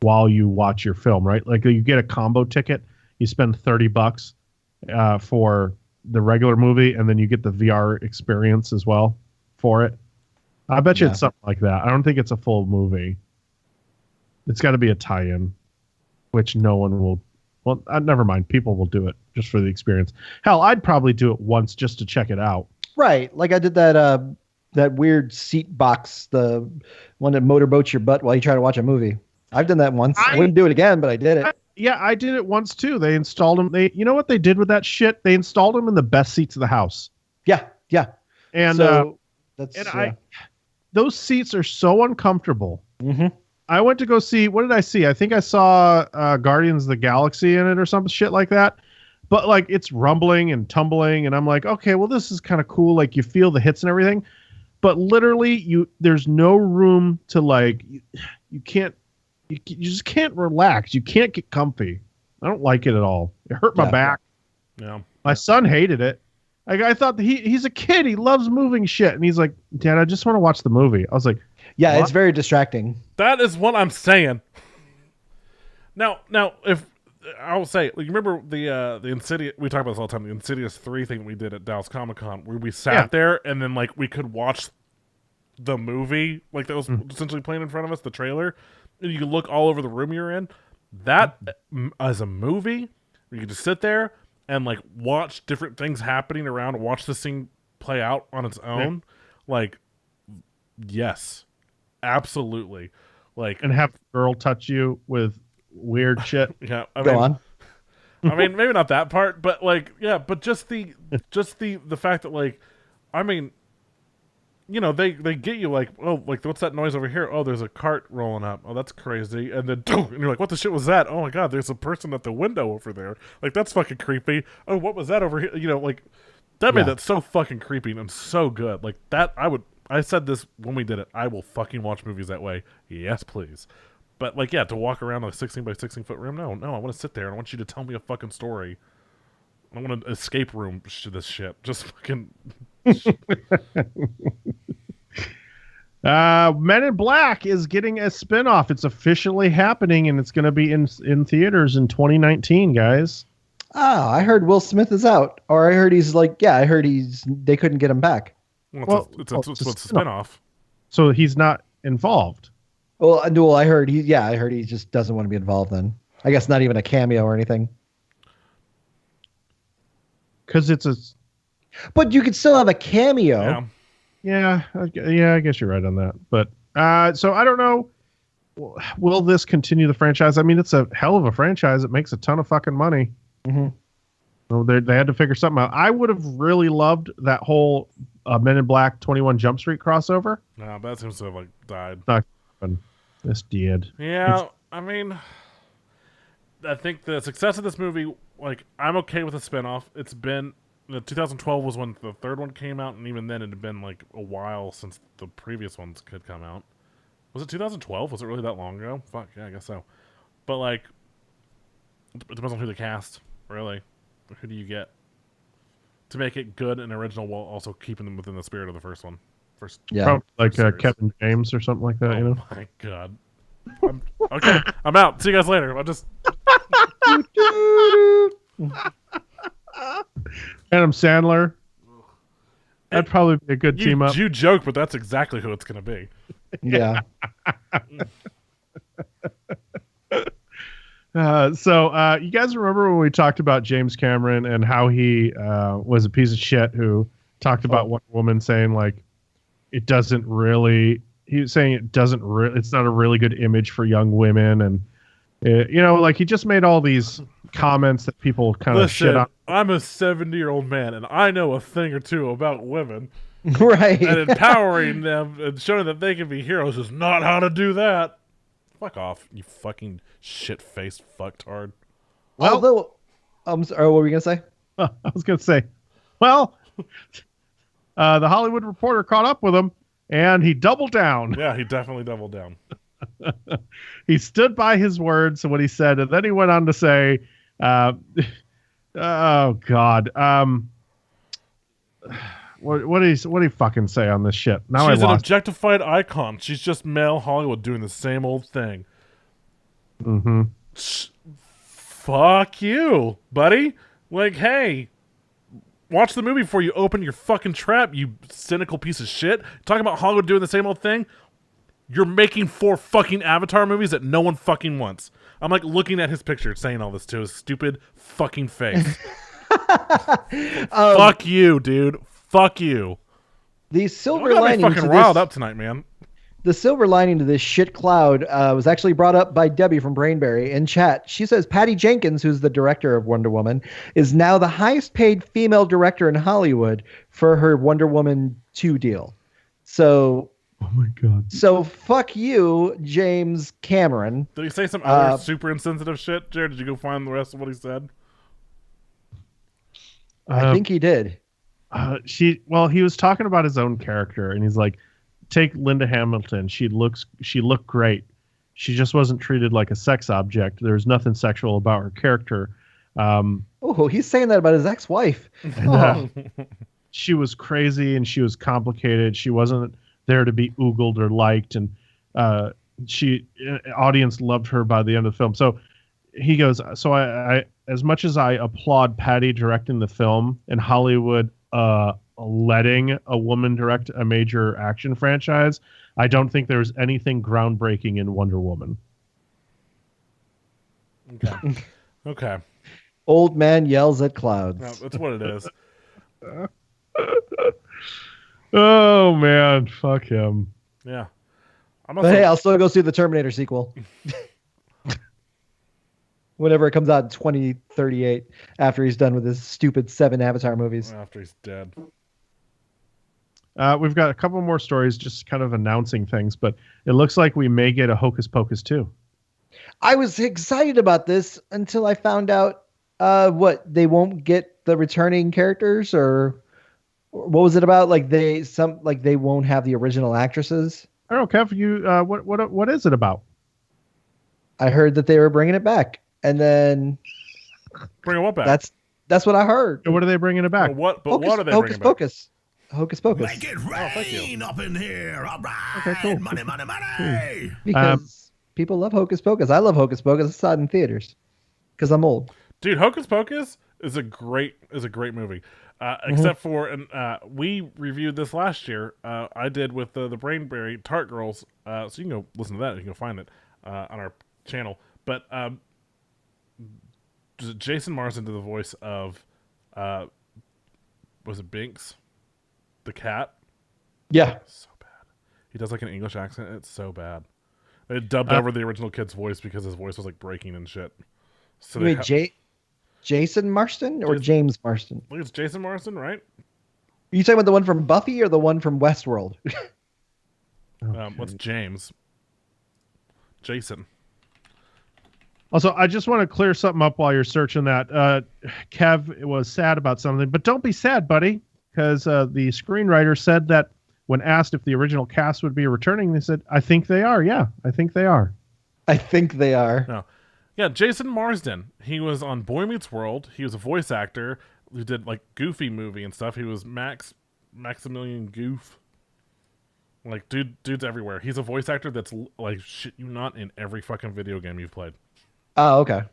while you watch your film, right? Like you get a combo ticket, you spend $30 for the regular movie, and then you get the VR experience as well for it. I bet you it's something like that. I don't think it's a full movie. It's got to be a tie-in, which no one will. Well, never mind. People will do it just for the experience. Hell, I'd probably do it once just to check it out. Right. Like I did that weird seat box, the one that motorboats your butt while you try to watch a movie. I've done that once. I wouldn't do it again, but I did it. I did it once too. They installed them. You know what they did with that shit? They installed them in the best seats of the house. Yeah. And so those seats are so uncomfortable. Mm-hmm. I went to go see, what did I see? I think I saw Guardians of the Galaxy in it or some shit like that. But like it's rumbling and tumbling, and I'm like, okay, well this is kind of cool. Like you feel the hits and everything, but literally there's no room to like you just can't relax. You can't get comfy. I don't like it at all. It hurt my back. Yeah. My son hated it. Like I thought that he's a kid. He loves moving shit, and he's like, Dad, I just want to watch the movie. I was like, yeah, what? It's very distracting. That is what I'm saying. Now, if I'll say, like, remember the Insidious? We talk about this all the time. The Insidious 3 thing we did at Dallas Comic Con, where we sat there and then like we could watch the movie, like that was essentially playing in front of us, the trailer, and you could look all over the room you're in. That as a movie, where you could just sit there and like watch different things happening around, watch the scene play out on its own, like yes, absolutely. Like, and have the girl touch you with weird shit. yeah, Go on. I mean, maybe not that part, but like, yeah, but just the fact that like, I mean, you know, they get you like, oh, like what's that noise over here? Oh, there's a cart rolling up. Oh, that's crazy. And then and you're like, what the shit was that? Oh my god, there's a person at the window over there. Like that's fucking creepy. Oh, what was that over here? You know, like that made that so fucking creepy and so good. Like that, I said this when we did it. I will fucking watch movies that way. Yes, please. But like, yeah, to walk around a 16 by 16 foot room, no, I want to sit there and I want you to tell me a fucking story. I want an escape room to this shit. Just fucking. Men in Black is getting a spinoff. It's officially happening, and it's going to be in theaters in 2019, guys. Ah, I heard Will Smith is out, or I heard they couldn't get him back. Well, it's a spinoff. So he's not involved. Well, I heard he just doesn't want to be involved. Then I guess not even a cameo or anything. Because it's a. But you could still have a cameo. Yeah, I guess you're right on that. But so I don't know. Will this continue the franchise? I mean, it's a hell of a franchise. It makes a ton of fucking money. Mm-hmm. So they had to figure something out. I would have really loved that whole Men in Black 21 Jump Street crossover. No, that seems to have like died. This did. Yeah, I mean, I think the success of this movie, like, I'm okay with a spinoff. It's been 2012 was when the third one came out, and even then it had been like a while since the previous ones could come out. Was it 2012? Was it really that long ago? Fuck, yeah, I guess so. But like, it depends on who the cast, really. Who do you get to make it good and original while also keeping them within the spirit of the first one? Probably like Kevin James or something like that. Oh, you know. My God. Okay, I'm out. See you guys later. I'll just. Adam Sandler. That'd probably be a good team up. You joke, but that's exactly who it's going to be. Yeah. So you guys remember when we talked about James Cameron and how he was a piece of shit who talked about Wonder Woman saying like it doesn't really. He was saying it doesn't. It's not a really good image for young women, and you know, like he just made all these comments that people kind of shit on. I'm a 70-year-old man, and I know a thing or two about women. Right. And empowering them and showing that they can be heroes is not how to do that. Fuck off, you fucking shit-faced fucktard. Well, although, I'm sorry, what were we gonna say? I was gonna say, well, the Hollywood Reporter caught up with him, and he doubled down. Yeah, he definitely doubled down. He stood by his words and what he said, and then he went on to say, "Oh God, what did he fucking say on this shit?" Now she's an objectified icon. She's just male Hollywood doing the same old thing. Mm-hmm. Fuck you, buddy. Like, hey, watch the movie before you open your fucking trap, you cynical piece of shit. Talking about Hollywood doing the same old thing. You're making 4 fucking Avatar movies that no one fucking wants. I'm like looking at his picture saying all this to his stupid fucking face. Fuck you, dude. Fuck you. The silver lining fucking riled up tonight, man. The silver lining to this shit cloud was actually brought up by Debbie from Brainberry in chat. She says Patty Jenkins, who's the director of Wonder Woman, is now the highest paid female director in Hollywood for her Wonder Woman 2 deal. So... Oh my God. So fuck you, James Cameron. Did he say some other super insensitive shit, Jared? Did you go find the rest of what he said? I think he did. He was talking about his own character, and he's like, take Linda Hamilton. She looked great. She just wasn't treated like a sex object. There's nothing sexual about her character. He's saying that about his ex-wife. She was crazy and she was complicated. She wasn't there to be oogled or liked, and audience loved her by the end of the film. So he goes, so I as much as I applaud Patty directing the film and Hollywood letting a woman direct a major action franchise, I don't think there's anything groundbreaking in Wonder Woman. Okay. Old man yells at clouds. No, that's what it is. Oh man, fuck him. Yeah. I'm But hey, I'll still go see the Terminator sequel. Whenever it comes out in 2038, after he's done with his stupid 7 Avatar movies. after he's dead. We've got a couple more stories, just kind of announcing things, but it looks like we may get a Hocus Pocus 2. I was excited about this until I found out what they won't get the returning characters, or what was it about? Like they won't have the original actresses. I don't know, Kev. What is it about? I heard that they were bringing it back, and then Bring what back? that's what I heard. What are they bringing it back? What are they Hocus bringing back? Pocus. Hocus Pocus. Make it thank you. rain up in here. All right. Okay, cool. Money, money, money. Because people love Hocus Pocus. I love Hocus Pocus. I saw it in theaters because I'm old. Dude, Hocus Pocus is a great movie. Except for, and we reviewed this last year. I did with the Brainberry Tart Girls. So you can go listen to that. You can go find it on our channel. But Jason Marsden did the voice of, was it Binks, the cat? Yeah. So bad. He does like an English accent. It's so bad. They dubbed over the original kid's voice because his voice was like breaking and shit. So You mean Jason Marsden or James Marsden? I think it's Jason Marsden, right? Are you talking about the one from Buffy or the one from Westworld? What's James? Jason. Also, I just want to clear something up while you're searching that. Kev was sad about something, but don't be sad, buddy, because the screenwriter said that when asked if the original cast would be returning, they said, I think they are. Yeah, I think they are. I think they are. No. Yeah, Jason Marsden. He was on Boy Meets World. He was a voice actor who did like Goofy movie and stuff. He was Maximilian Goof. Like, dude's everywhere. He's a voice actor that's like shit you not in every fucking video game you've played. Oh, okay.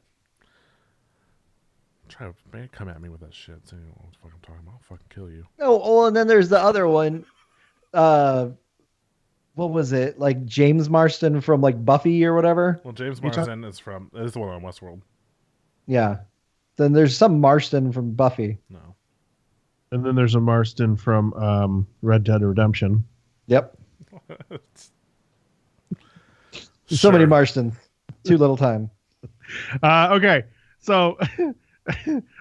Try to come at me with that shit. So you know what the fuck I'm talking about. I'll fucking kill you. Oh, and then there's the other one. What was it? Like James Marsden from like Buffy or whatever? Well, James Marsden is the one on Westworld. Yeah. Then there's some Marsden from Buffy. No. And then there's a Marsden from Red Dead Redemption. Yep. So many Marstons. Too little time. Okay, so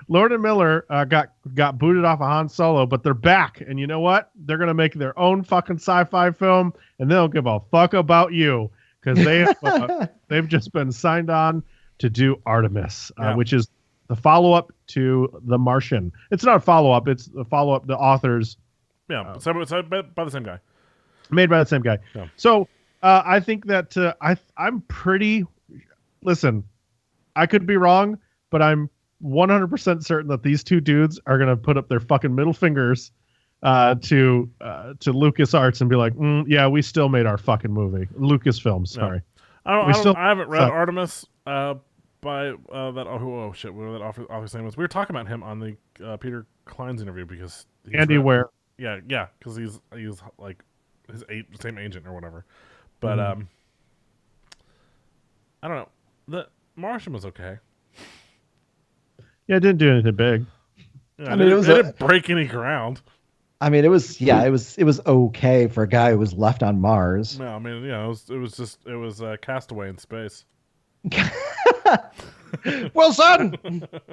Lord and Miller got booted off of Han Solo, but they're back, and you know what? They're gonna make their own fucking sci-fi film, and they don't give a fuck about you because they've just been signed on to do Artemis, which is the follow-up to The Martian. It's not a follow-up; it's the follow-up. The authors, yeah, so by the same guy, made by the same guy. Yeah. So I think that I'm pretty. Listen, I could be wrong, but I'm 100% certain that these two dudes are going to put up their fucking middle fingers to LucasArts and be like, yeah, we still made our fucking movie. Lucasfilms, sorry. I haven't read Artemis by that. Oh shit, whatever that office name was. We were talking about him on the Peter Klein's interview because Andy Ware. Yeah, because he's like his same agent or whatever. But I don't know. The Martian was okay. Yeah, it didn't do anything big. Yeah, it didn't break any ground. I mean, it was okay for a guy who was left on Mars. No, I mean, yeah, it was Castaway in space. Wilson.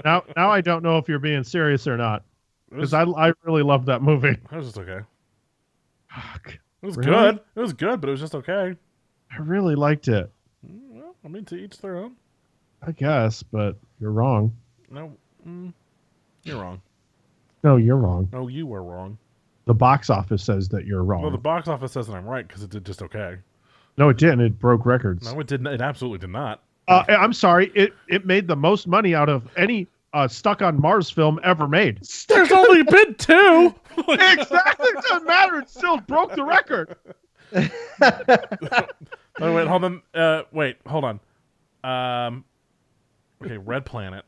Now I don't know if you're being serious or not, because I really loved that movie. It was just okay. Fuck. It was Really? good. It was good, but it was just okay. I really liked it. Well, I mean, to each their own. I guess, but you're wrong. No, you're wrong. No, you're wrong. No, you were wrong. The box office says that you're wrong. Well, the box office says that I'm right because it did just okay. No, it didn't. It broke records. No, it didn't. It absolutely did not. I'm sorry. It made the most money out of any Stuck on Mars film ever made. There's only been two. Exactly. It doesn't matter. It still broke the record. Oh, wait, hold on. Wait, hold on. Okay, Red Planet.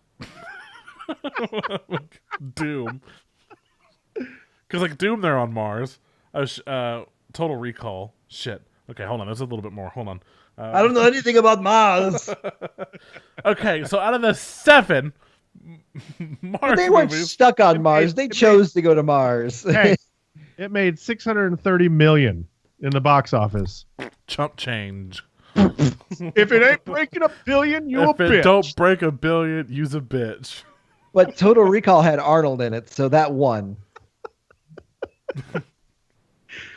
Doom. Because like Doom, they're on Mars. Total Recall. Shit. Okay, hold on. There's a little bit more. Hold on. I don't know anything about Mars. Okay, so out of the 7 But Mars they weren't movies. stuck on Mars. They it chose to go to Mars. Hey, it made 630 million in the box office. Chump change. If it ain't breaking $1 billion, you a If it bitch. don't break $1 billion, use a bitch. But Total Recall had Arnold in it, so that won.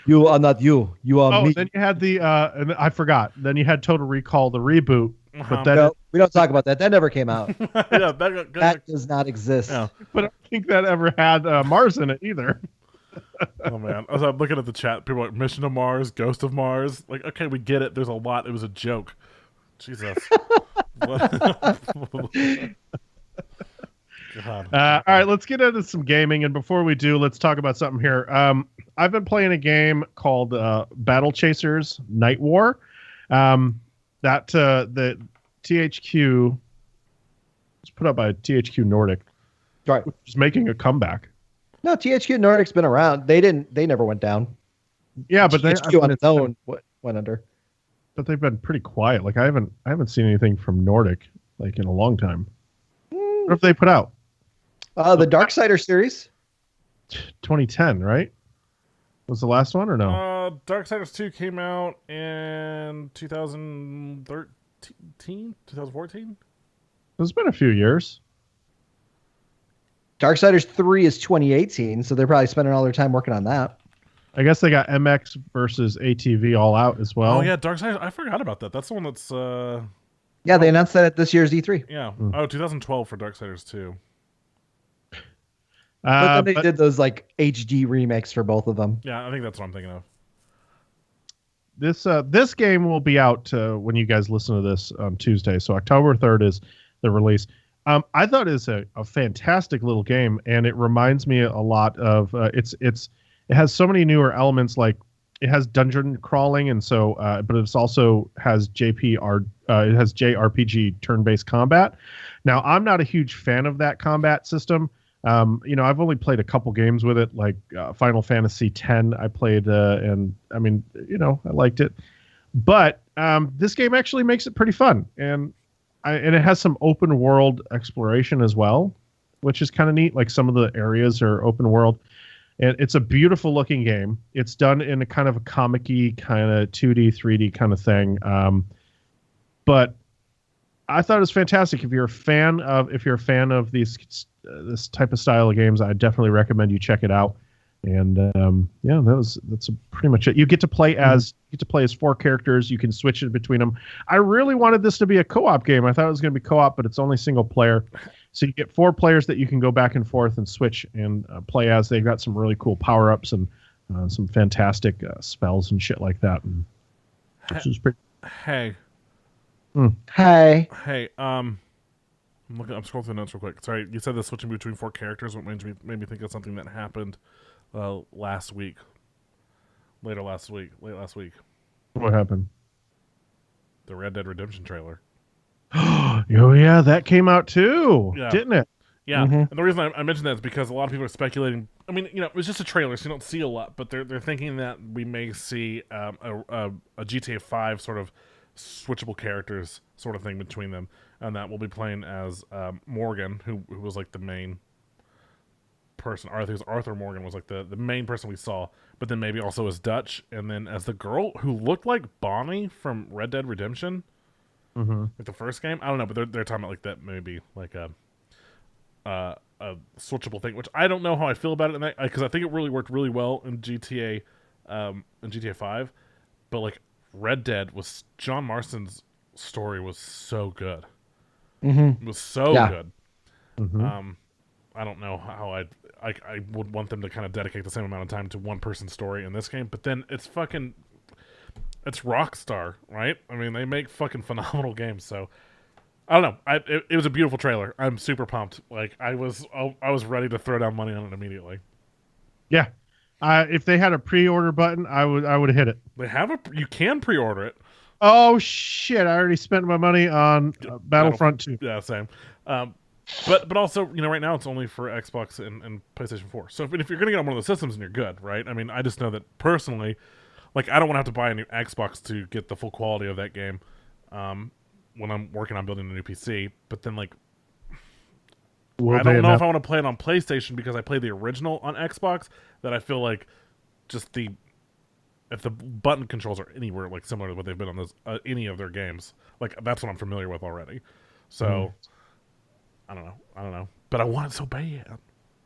You are not you. You are Oh, me. then you had the and I forgot. Then you had Total Recall, the reboot. But then, No, we don't talk about that. That never came out. Yeah, That does not exist. yeah. but I don't think that ever had Mars in it either. Oh man, as I'm looking at the chat, people are like Mission to Mars, Ghost of Mars. Like, okay, we get it. There's a lot. It was a joke. Jesus. God. All right, let's get into some gaming. And before we do, let's talk about something here. I've been playing a game called Battle Chasers Night War. The THQ was put up by THQ Nordic, Right. which is making a comeback. No, THQ Nordic's been around. They never went down. Yeah, but THQ on its own went under. but they've been pretty quiet. Like I haven't seen anything from Nordic like in a long time. What have they put out? The Darksider series. 2010, right? Was the last one or no? Darksiders 2 came out in 2013, 2014. It's been a few years. Darksiders 3 is 2018, so they're probably spending all their time working on that. I guess they got MX versus ATV all out as well. Oh yeah, Darksiders. I forgot about that. That's the one that's Yeah, they announced that at this year's E3. yeah. Oh, 2012 for Darksiders 2. But then they did those like HD remakes for both of them. Yeah, I think that's what I'm thinking of. This game will be out when you guys listen to this on Tuesday. So October 3rd is the release. I thought it's a fantastic little game, and it reminds me a lot of it has so many newer elements. Like it has dungeon crawling, and so but it also has it has JRPG turn-based combat. Now I'm not a huge fan of that combat system. I've only played a couple games with it, like Final Fantasy X. I played, and I mean, I liked it. But this game actually makes it pretty fun, and it has some open world exploration as well, which is kind of neat. Like some of the areas are open world, and it's a beautiful looking game. It's done in a kind of a comic-y kind of 2D, 3D kind of thing. But I thought it was fantastic. If you're a fan of these this type of style of games, I definitely recommend you check it out. And that's pretty much it. You get to play as 4 characters. You can switch it between them. I really wanted this to be a co-op game. I thought it was going to be co-op, but it's only single player. So you get 4 players that you can go back and forth and switch and play as. They've got some really cool power-ups and some fantastic spells and shit like that. And which is pretty. Hey. Hey. Hey, I'm scrolling through the notes real quick. Sorry, you said the switching between 4 characters. What made me think of something that happened late last week. What happened? The Red Dead Redemption trailer. Oh yeah, that came out too, didn't it? Yeah, and the reason I mentioned that is because a lot of people are speculating. I mean, it was just a trailer, so you don't see a lot, but they're thinking that we may see a GTA 5 sort of switchable characters sort of thing between them, and that we'll be playing as Morgan, who was like the main person. Or I think it was Arthur Morgan was like the main person we saw, but then maybe also as Dutch, and then as the girl who looked like Bonnie from Red Dead Redemption, like the first game. I don't know, but they're talking about like that maybe like a switchable thing, which I don't know how I feel about it, because I think it really worked really well in GTA 5, but like Red Dead was John Marston's story was so good. It was so good. I don't know how I would want them to kind of dedicate the same amount of time to one person's story in this game, but then it's Rockstar, right? I mean, they make fucking phenomenal games, so I don't know. It was a beautiful trailer. I'm super pumped. Like I was ready to throw down money on it immediately. Yeah. If they had a pre-order button, I would have hit it. They have you can pre-order it. Oh shit! I already spent my money on Battlefront 2. Yeah, same. But also, right now it's only for Xbox and PlayStation 4. So if you're gonna get on one of the systems, then you're good, right? I mean, I just know that personally, like I don't want to have to buy a new Xbox to get the full quality of that game when I'm working on building a new PC. But then like Will I don't they know if enough? I want to play it on PlayStation because I played the original on Xbox. That I feel like just if the button controls are anywhere like similar to what they've been on those any of their games, like that's what I'm familiar with already. So I don't know, but I want it so bad.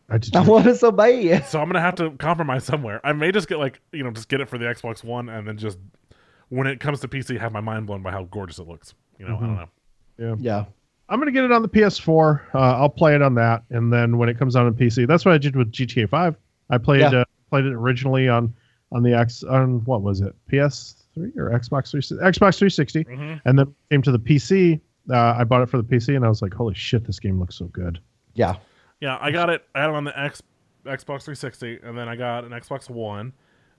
I did I too. want to so bad. So I'm gonna have to compromise somewhere. I may just get just get it for the Xbox One, and then just when it comes to PC, have my mind blown by how gorgeous it looks. I don't know. Yeah. I'm gonna get it on the PS4. I'll play it on that, and then when it comes out on PC, that's what I did with GTA 5. I played played it originally on what was it, PS3 or Xbox 360? Xbox 360, and then came to the PC. I bought it for the PC, and I was like, holy shit, this game looks so good. Yeah. Yeah, I got it. I had it on the Xbox 360, and then I got an Xbox One,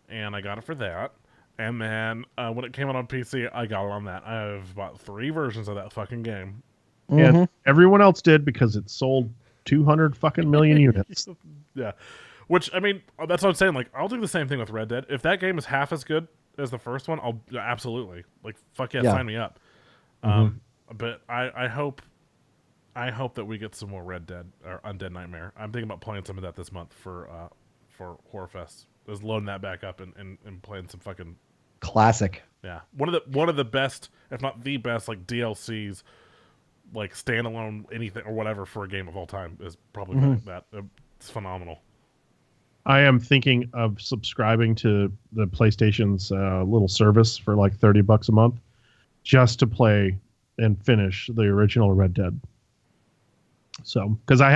and I got it for that. And then when it came out on PC, I got it on that. I have about 3 versions of that fucking game. And everyone else did because it sold 200 fucking million units. Yeah, which I mean, that's what I'm saying. Like, I'll do the same thing with Red Dead. If that game is half as good as the first one, I'll absolutely fuck yeah, sign me up. But I hope that we get some more Red Dead or Undead Nightmare. I'm thinking about playing some of that this month for Horror Fest. Just loading that back up and playing some fucking classic. Yeah, one of the best, if not the best, like DLCs, like standalone anything or whatever for a game of all time is probably that. It's phenomenal. I am thinking of subscribing to the PlayStation's little service for like $30 a month, just to play and finish the original Red Dead. So, because I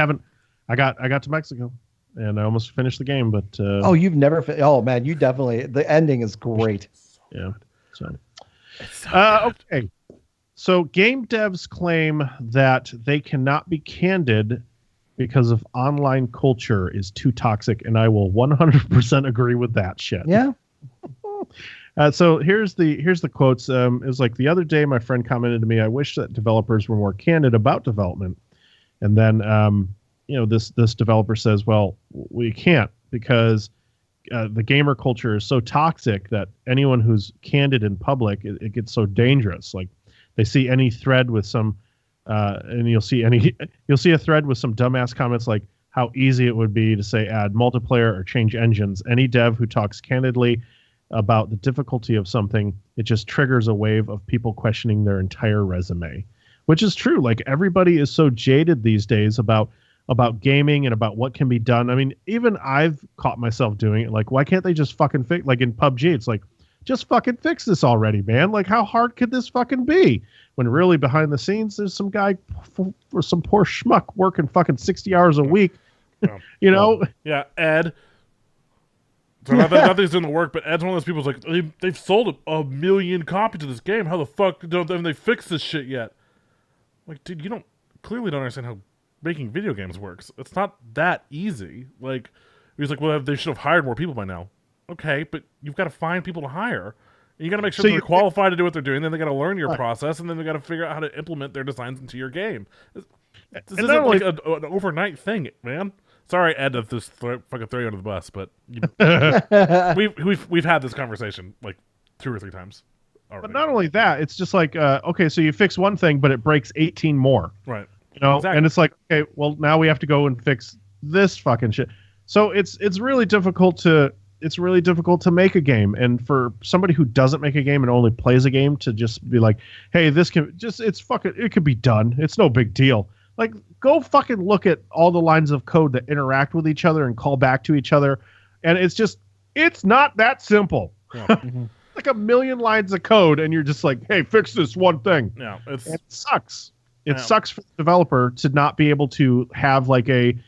got to Mexico and I almost finished the game, but you've never oh man, you definitely, the ending is great. Yeah. So, So okay. So game devs claim that they cannot be candid because of online culture is too toxic, and I will 100% agree with that shit. Yeah. So here's the quotes. It was like the other day, my friend commented to me, "I wish that developers were more candid about development." And then, this developer says, "Well, we can't because the gamer culture is so toxic that anyone who's candid in public, it gets so dangerous. Like they see any thread with some, and you'll see a thread with some dumbass comments like how easy it would be to say add multiplayer or change engines. Any dev who talks candidly about the difficulty of something, it just triggers a wave of people questioning their entire resume," which is true. Like everybody is so jaded these days about gaming and about what can be done. I mean, even I've caught myself doing it. Like, why can't they just fucking fix, like in PUBG, it's like, just fucking fix this already, man. Like, how hard could this fucking be? When really behind the scenes, there's some guy or some poor schmuck working fucking 60 hours a week. Yeah, Ed. So nothing's doing the work, but Ed's one of those people who's like, they've sold a million copies of this game. How the fuck haven't they fixed this shit yet? Like, dude, you clearly don't understand how making video games works. It's not that easy. Like, he's like, well, they should have hired more people by now. Okay, but you've got to find people to hire. And you got to make sure they're qualified to do what they're doing. Then they got to learn your process, and then they got to figure out how to implement their designs into your game. This isn't like an overnight thing, man. Sorry, Ed, to just fucking throw you under the bus, but we've had this conversation like 2 or 3 times already. But not only that, it's just like, okay, so you fix one thing, but it breaks 18 more. Right. Exactly. And it's like, okay, well, now we have to go and fix this fucking shit. So it's really difficult to make a game, and for somebody who doesn't make a game and only plays a game to just be like, hey, this can just, it could be done. It's no big deal. Like, go fucking look at all the lines of code that interact with each other and call back to each other. And it's not that simple. Yeah. Like a million lines of code, and you're just like, hey, fix this one thing. Yeah, it sucks. It sucks for the developer to not be able to have like an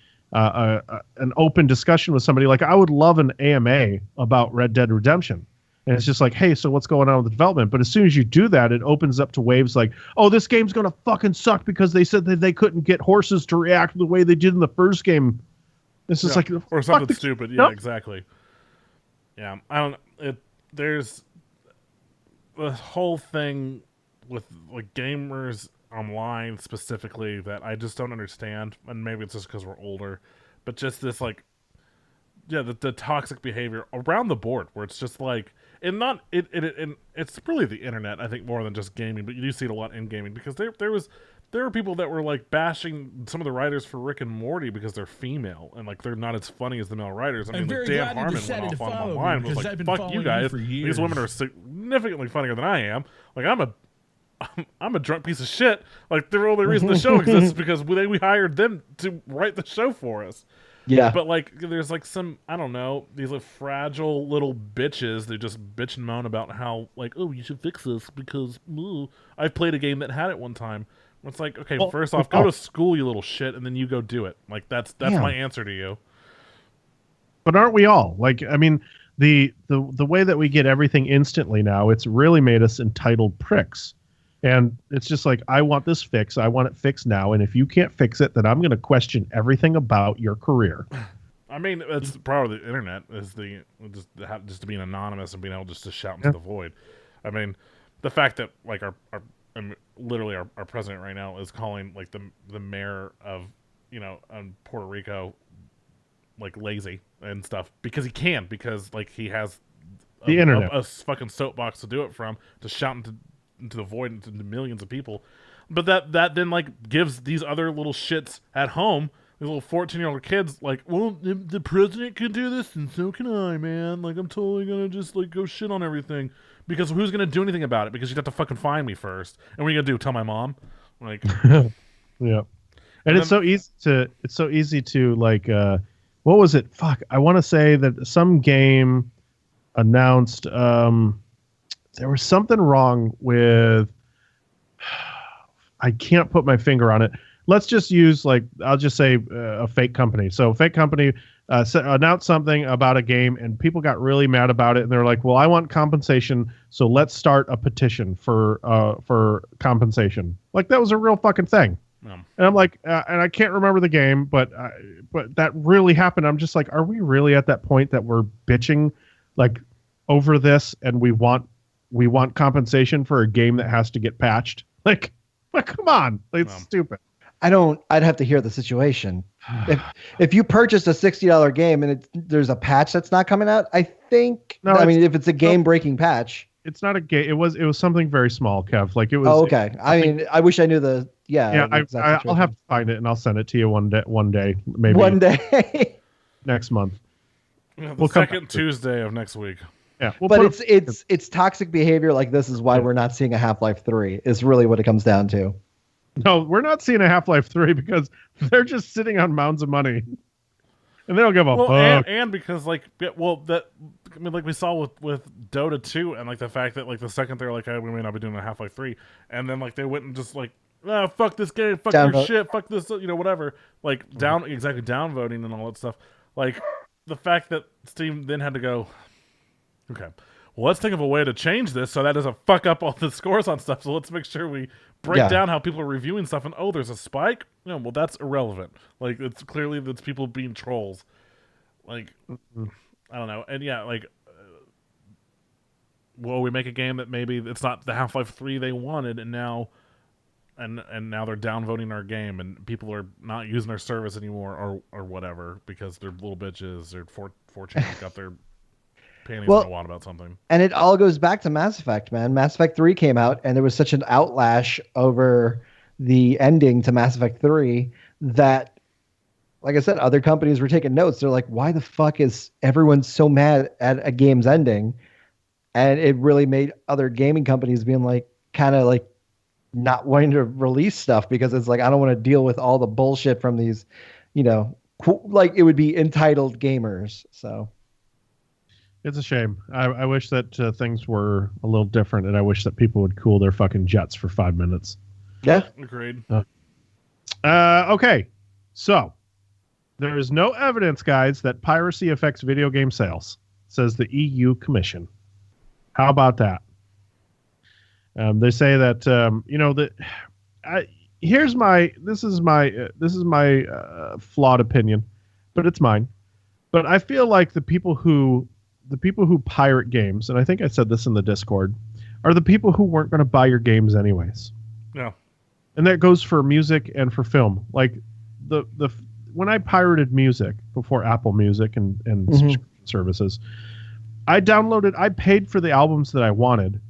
open discussion with somebody. Like, I would love an AMA about Red Dead Redemption. And it's just like, hey, so what's going on with the development? But as soon as you do that, it opens up to waves like, oh, this game's going to fucking suck because they said that they couldn't get horses to react the way they did in the first game. This is like, or something stupid. Yeah, exactly. Yeah, I don't. There's the whole thing with like gamers online specifically that I just don't understand, and maybe it's just because we're older, but just this like, yeah, the toxic behavior around the board where it's just like, and it's really the internet, I think, more than just gaming, but you do see it a lot in gaming because there was there were people that were like bashing some of the writers for Rick and Morty because they're female and like they're not as funny as the male writers. I I'm mean, like very Dan glad you Harmon decided went to off on follow online me, and was because I've like, been "Fuck following you you guys! for These years." women are significantly funnier than I am. Like I'm a drunk piece of shit. Like the only reason the show exists is because we hired them to write the show for us." Yeah. But like, there's like some, I don't know, these like fragile little bitches. They just bitch and moan about how like, oh, you should fix this because I've played a game that had it one time. It's like, okay, Well, first off, go to school, you little shit, and then you go do it. Like that's Yeah. my answer to you. But aren't we all? Like, I mean, the way that we get everything instantly now, it's really made us entitled pricks. And it's just like, I want this fixed. I want it fixed now. And if you can't fix it, then I'm going to question everything about your career. I mean, that's the problem with the internet is just to being anonymous and being able just to shout into the void. I mean, the fact that like literally our president right now is calling like the mayor of Puerto Rico like lazy and stuff because like he has The internet. a fucking soapbox to do it from, to shout into the void into millions of people. But that then like gives these other little shits at home, these little 14-year-old kids, like, well, if the president can do this, and so can I, man. Like, I'm totally gonna just like go shit on everything because who's gonna do anything about it? Because you'd have to fucking find me first. And what are you gonna do? Tell my mom? Like, Yeah. And it's so easy to like, what was it? Fuck. I want to say that some game announced, there was something wrong with, I can't put my finger on it. Let's just use I'll just say a fake company. So a fake company announced something about a game and people got really mad about it. And they're like, well, I want compensation. So let's start a petition for compensation. Like that was a real fucking thing. And I'm like, and I can't remember the game, but that really happened. I'm just like, are we really at that point that we're bitching like over this and we want compensation for a game that has to get patched? Like come on, it's stupid. I'd have to hear the situation. If you purchased a $60 game and there's a patch that's not coming out, I think, No, I mean, if it's a game breaking patch. It's not a game. It was something very small, Kev. Like it was. Oh, okay. I mean, I wish I knew the, Yeah, I'll have to find it and I'll send it to you one day, maybe one day next month. the We'll come second back to Tuesday of next week. Yeah, but it's toxic behavior like this is why we're not seeing a Half-Life 3 is really what it comes down to. No, we're not seeing a Half-Life 3 because they're just sitting on mounds of money. And they don't give a fuck. And because like we saw with Dota 2 and like the fact that like the second they're like, hey, we may not be doing a Half-Life 3, and then like they went and just like, fuck this game, fuck your shit, fuck this, whatever. Like downvoting and all that stuff. Like the fact that Steam then had to go, okay, well, let's think of a way to change this so that doesn't fuck up all the scores on stuff. So let's make sure we break down how people are reviewing stuff. And there's a spike. No, well, that's irrelevant. Like it's clearly that's people being trolls. Like I don't know. And yeah, like, well, we make a game that maybe it's not the Half-Life 3 they wanted, and now they're downvoting our game, and people are not using our service anymore, or whatever, because they're little bitches or 4chan got their panties in a wad about something. And it all goes back to Mass Effect, man. Mass Effect 3 came out, and there was such an outlash over the ending to Mass Effect 3 that, like I said, other companies were taking notes. They're like, why the fuck is everyone so mad at a game's ending? And it really made other gaming companies being like, kind of like not wanting to release stuff because it's like, I don't want to deal with all the bullshit from these, like it would be entitled gamers. So it's a shame. I wish that things were a little different, and I wish that people would cool their fucking jets for 5 minutes. Yeah. Agreed. Okay. So there is no evidence, guys, that piracy affects video game sales, says the EU Commission. How about that? They say that this is my flawed opinion, but it's mine. But I feel like the people who pirate games, and I think I said this in the Discord, are the people who weren't going to buy your games anyways. Yeah. And that goes for music and for film. Like when I pirated music before Apple Music and subscription services, I paid for the albums that I wanted,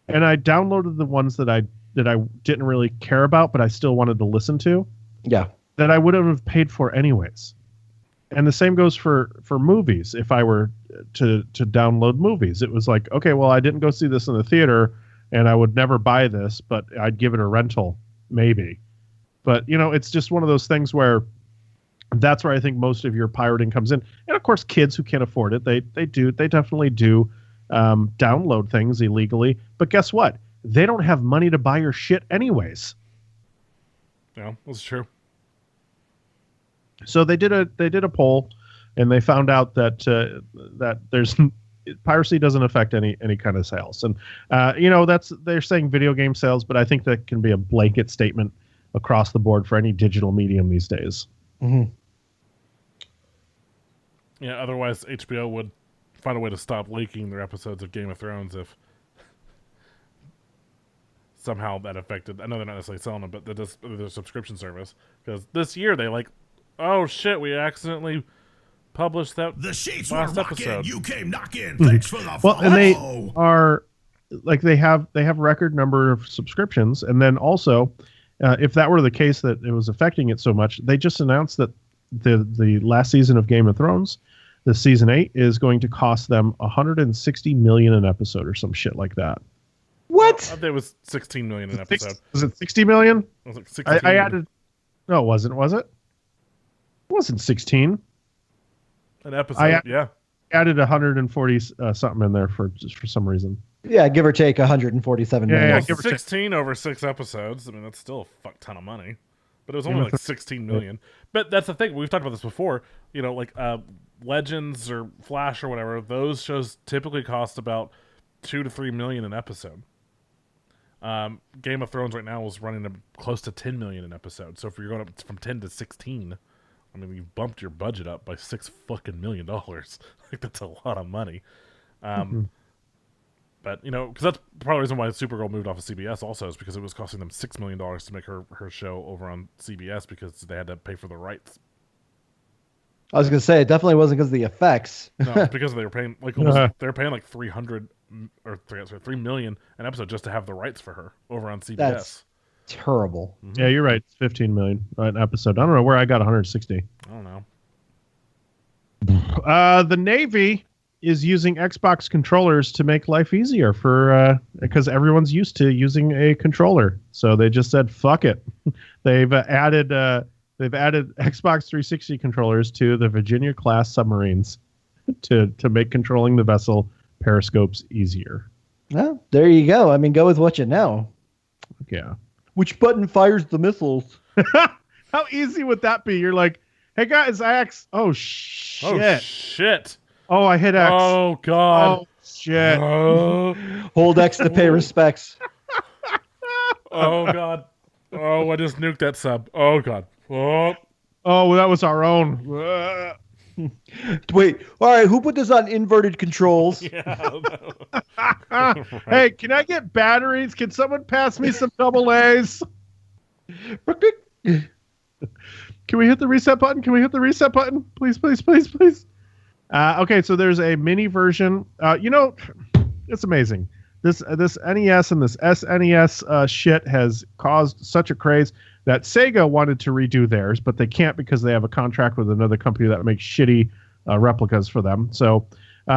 and I downloaded the ones that I that I didn't really care about, but I still wanted to listen to, Yeah. that I would have paid for anyways. And the same goes for movies. If I were to download movies, it was like, okay, well, I didn't go see this in the theater, and I would never buy this, but I'd give it a rental, maybe. But, you know, it's just one of those things where that's where I think most of your pirating comes in. And, of course, kids who can't afford it, they definitely do download things illegally. But guess what? They don't have money to buy your shit anyways. Yeah, that's true. So they did a poll, and they found out that that there's piracy doesn't affect any kind of sales. And you know, they're saying video game sales, but I think that can be a blanket statement across the board for any digital medium these days. Mm-hmm. Yeah, otherwise HBO would find a way to stop leaking their episodes of Game of Thrones if somehow that affected. I know they're not necessarily selling them, but their subscription service. Because this year they oh shit, we accidentally published that The sheets were last rocking. episode. You came knocking. Thanks for the Well, and they follow. are like they have record number of subscriptions, and then also, if that were the case that it was affecting it so much, they just announced that the last season of Game of Thrones, the season 8, is going to cost them $160 million an episode or some shit like that. What? I think it was $16 million an episode. Was it $60 million? It was like 16. I added. No, it wasn't. Was it? It wasn't 16. An episode. Yeah. Added 140 something in there for some reason. Yeah, give or take 147 million. Yeah, Well, give or take. 16 over 6 episodes. I mean, that's still a fuck ton of money. But it was only like 16 million. But that's the thing. We've talked about this before. You know, like Legends or Flash or whatever, those shows typically cost about 2 to 3 million an episode. Game of Thrones right now is running close to 10 million an episode. So if you're going up from 10 to 16, I mean, you bumped your budget up by $6 fucking million. Like, that's a lot of money. But, you know, because that's probably the reason why Supergirl moved off of CBS also, is because it was costing them $6 million to make her show over on CBS because they had to pay for the rights. I was going to say, it definitely wasn't because of the effects. No, it's because they were paying like almost, they were paying like $3 million an episode just to have the rights for her over on CBS. That's terrible. Mm-hmm. Yeah, you're right. It's 15 million an episode. I don't know where I got 160. I don't know. The Navy is using Xbox controllers to make life easier because everyone's used to using a controller. So they just said, "Fuck it." They've added Xbox 360 controllers to the Virginia class submarines to make controlling the vessel periscopes easier. Well, there you go. I mean, go with what you know. Yeah. Which button fires the missiles? How easy would that be? You're like, "Hey guys, X." Oh shit. Oh shit. Oh, I hit X. Oh god. Oh shit. Hold X to pay respects. Oh god. Oh, I just nuked that sub. Oh god. Oh. Oh, that was our own. Wait, all right, who put this on inverted controls? Yeah. Hey, can I get batteries? Can someone pass me some double A's? Can we hit the reset button? Can we hit the reset button? Please, please, please, please. Okay, so there's a mini version. You know, it's amazing. This NES and this SNES shit has caused such a craze that Sega wanted to redo theirs, but they can't because they have a contract with another company that makes shitty replicas for them. So, They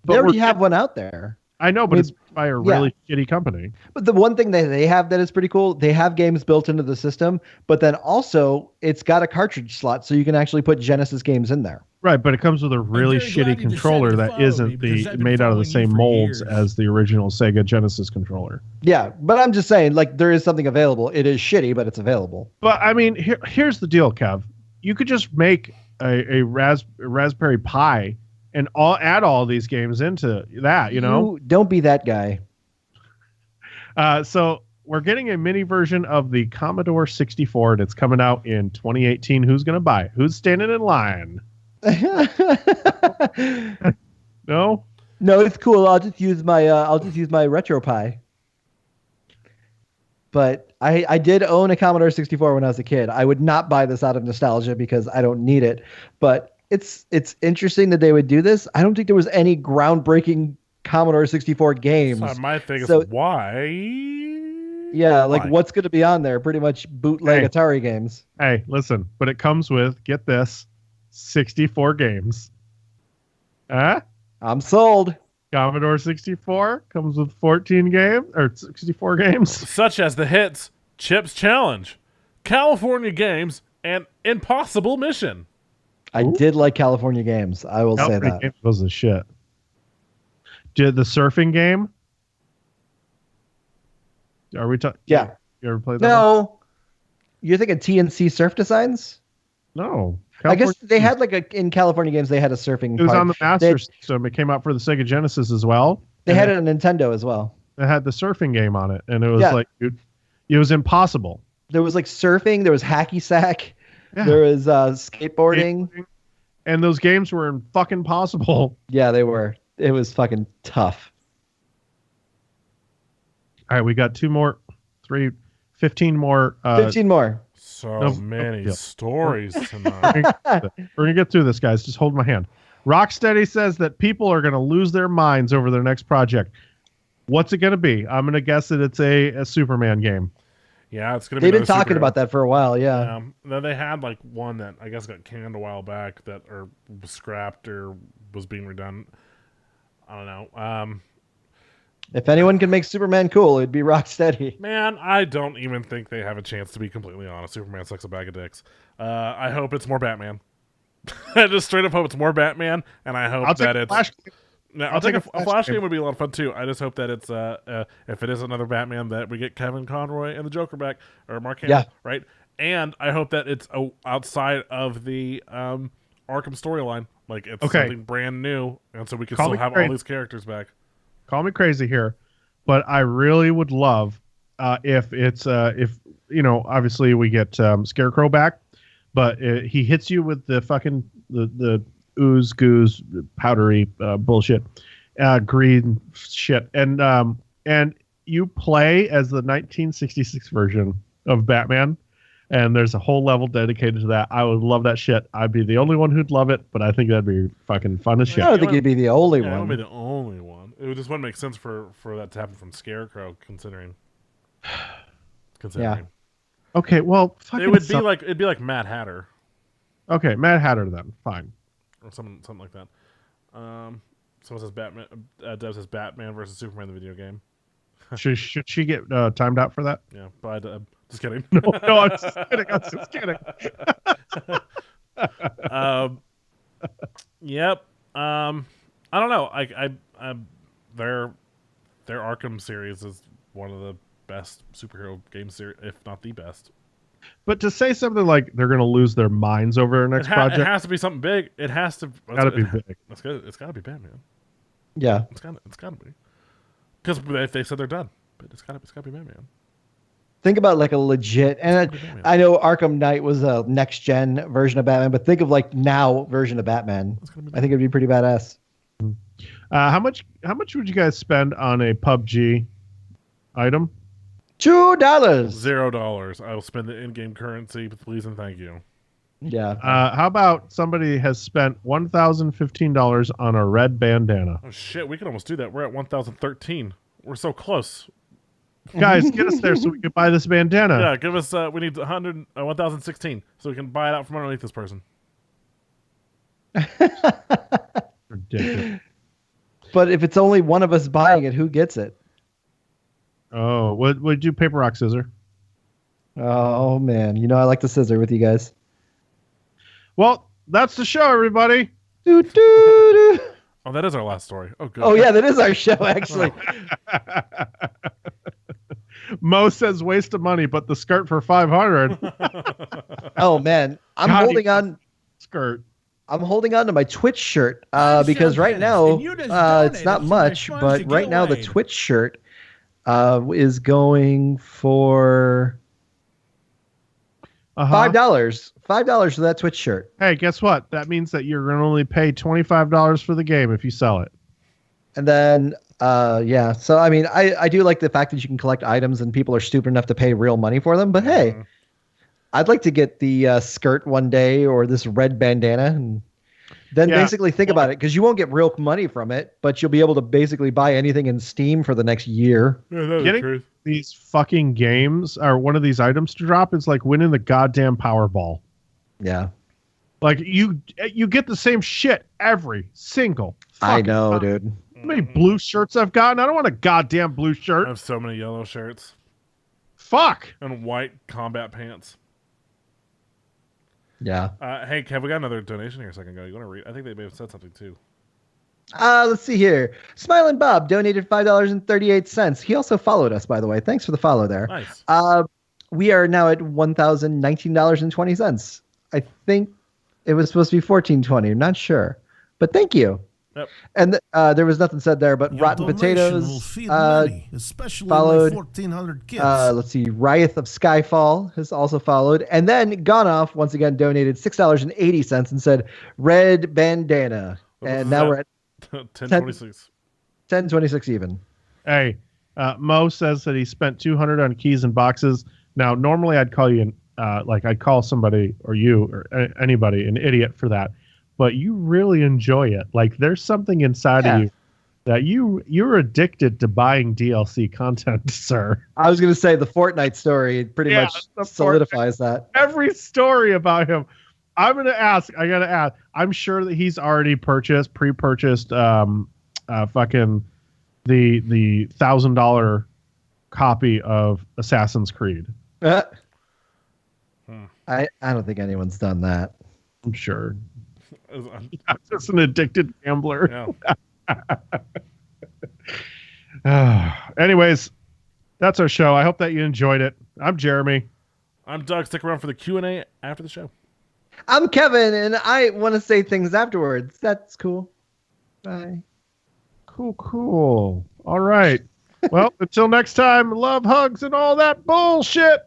already have one out there. I know, but it's by a really shitty company. But the one thing that they have that is pretty cool, they have games built into the system, but then also it's got a cartridge slot so you can actually put Genesis games in there. Right, but it comes with a really very glad shitty you controller decided to that follow me isn't because I've been made out of the following you same for molds years. as the original Sega Genesis controller. Yeah, but I'm just saying, like, there is something available. It is shitty, but it's available. But I mean, here's the deal, Kev. You could just make a Raspberry Pi and add all these games into that, you know? Don't be that guy. So we're getting a mini version of the Commodore 64, and it's coming out in 2018. Who's going to buy it? Who's standing in line? No? No, it's cool. I'll just use my RetroPie. But I did own a Commodore 64 when I was a kid. I would not buy this out of nostalgia because I don't need it. But it's interesting that they would do this. I don't think there was any groundbreaking Commodore 64 games. So my thing So- is why? Yeah, like Why? what's going to be on there? Pretty much bootleg Hey. Atari games. Hey, listen, but it comes with, get this, 64 games. Huh? I'm sold. Commodore 64 comes with 14 games, or 64 games. Such as the hits Chips Challenge, California Games, and Impossible Mission. I did like California games. I will say that. Games was the shit. Did the surfing game? Are we talking? Yeah. You ever played that? No. You're thinking TNC Surf Designs? No. I guess they had in California games, they had a surfing It was part. on the Master System. It came out for the Sega Genesis as well. They had it on Nintendo as well. It had the surfing game on it, and it was Yeah. dude, it was impossible. There was surfing, there was hacky sack, Yeah. there was skateboarding. And those games were fucking possible. Yeah, they were. It was fucking tough. All right, we got 15 more. 15 more. So No, many yeah. stories tonight. We're gonna get through this, guys. Just hold my hand. Rocksteady says that people are gonna lose their minds over their next project. What's it gonna be? I'm gonna guess that it's a Superman game. Yeah, it's gonna be. They've been another talking superhero. about that for a while, yeah. Then they had one that I guess got canned a while back that or was scrapped or was being redone. I don't know. If anyone can make Superman cool, it'd be Rocksteady. Man, I don't even think they have a chance, to be completely honest. Superman sucks a bag of dicks. I hope it's more Batman. I just straight up hope it's more Batman, and I hope that it's. I'll take a Flash game would be a lot of fun too. I just hope that it's if it is another Batman, that we get Kevin Conroy and the Joker back, or Mark Hamill, right? And I hope that it's outside of the Arkham storyline, like it's something brand new, and so we can still have all these characters back. Call me crazy here, but I really would love if it's obviously we get Scarecrow back, but he hits you with the fucking the ooze goose powdery bullshit, green shit, and you play as the 1966 version of Batman, and there's a whole level dedicated to that. I would love that shit. I'd be the only one who'd love it, but I think that'd be fucking fun as shit. I don't think you'd be the only It one. would be the only one. It just wouldn't make sense for that to happen from Scarecrow, considering. Yeah. Okay, well, fucking It would be it'd be like Mad Hatter. Okay, Mad Hatter then. Fine. Or something like that. Someone says Batman. Dev says Batman versus Superman, the video game. Should she get timed out for that? Yeah, but just kidding. No, I'm just kidding. I'm just kidding. Yep. I don't know. Their Arkham series is one of the best superhero game series, if not the best. But to say something like they're going to lose their minds over their next project, it has to be something big. It has to. Gotta be big. It's got to be Batman. Yeah. It's got to be. Because they said they're done, but it's got to be Batman. Think about a legit, and I know Arkham Knight was a next gen version of Batman, but think of now version of Batman. I think it'd be pretty badass. how much would you guys spend on a PUBG item? $2. $0. I will spend the in-game currency, please and thank you. Yeah. How about somebody has spent $1,015 on a red bandana? Oh shit, we can almost do that. We're at 1,013. We're so close. Guys, get us there so we can buy this bandana. Yeah, give us. We need 1,016, so we can buy it out from underneath this person. Ridiculous. But if it's only one of us buying it, who gets it? Oh, would you paper rock scissor? Oh man, I like the scissor with you guys. Well, that's the show, everybody. Doo, doo, doo. Oh, that is our last story. Oh, good. Oh yeah, that is our show actually. Mo says waste of money, but the skirt for 500. Oh man, I'm God, holding on. Skirt. I'm holding on to my Twitch shirt I'm because Sean right Dennis, now and you just it's not donated to my much, funds but to right get now the laid. Twitch shirt is going for $5. $5 for that Twitch shirt. Hey, guess what? That means that you're going to only pay $25 for the game if you sell it. And then yeah, so I mean I do like the fact that you can collect items and people are stupid enough to pay real money for them. But hey, I'd like to get the skirt one day or this red bandana. And Then Yeah. basically think about it, because you won't get real money from it, but you'll be able to basically buy anything in Steam for the next year. Yeah, that's the Getting truth. these fucking games or one of these items to drop is like winning the goddamn Powerball. Yeah. Like you get the same shit every single. I fucking know, time. dude. How many blue shirts I've gotten? I don't want a goddamn blue I shirt. have so many yellow shirts Fuck. and white combat pants. Yeah. Hey, Kev, we got another donation here a second ago. You want to read? I think they may have said something too. Let's see here. Smiling Bob donated $5.38. He also followed us, by the way. Thanks for the follow there. Nice. We are now at $1,019.20. I think it was supposed to be $14.20. I'm not sure, but thank you. Yep. And there was nothing said there, but Your Rotten donation will Potatoes feed many, especially followed, my 1,400 kids. let's see, Riot of Skyfall has also followed, and then Gone Off once again donated $6.80 and said Red Bandana. What And was now that? we're at 1026. 10.26 even. Hey, Mo says that he spent $200 on keys and boxes. Now, normally I'd call you I'd call somebody or you or anybody an idiot for that, but you really enjoy it. Like there's something inside of you that you're addicted to buying DLC content, sir. I was going to say the Fortnite story pretty Yeah, much the solidifies that. Every story about him. I gotta ask. I'm sure that he's already pre-purchased, fucking the $1,000 copy of Assassin's Creed. I don't think anyone's done that. I'm sure. I'm just an addicted gambler. Yeah. Anyways, that's our show. I hope that you enjoyed it. I'm Jeremy. I'm Doug. Stick around for the Q&A after the show. I'm Kevin, and I want to say things afterwards. That's cool. Bye. Cool. All right. Well, until next time, love, hugs, and all that bullshit.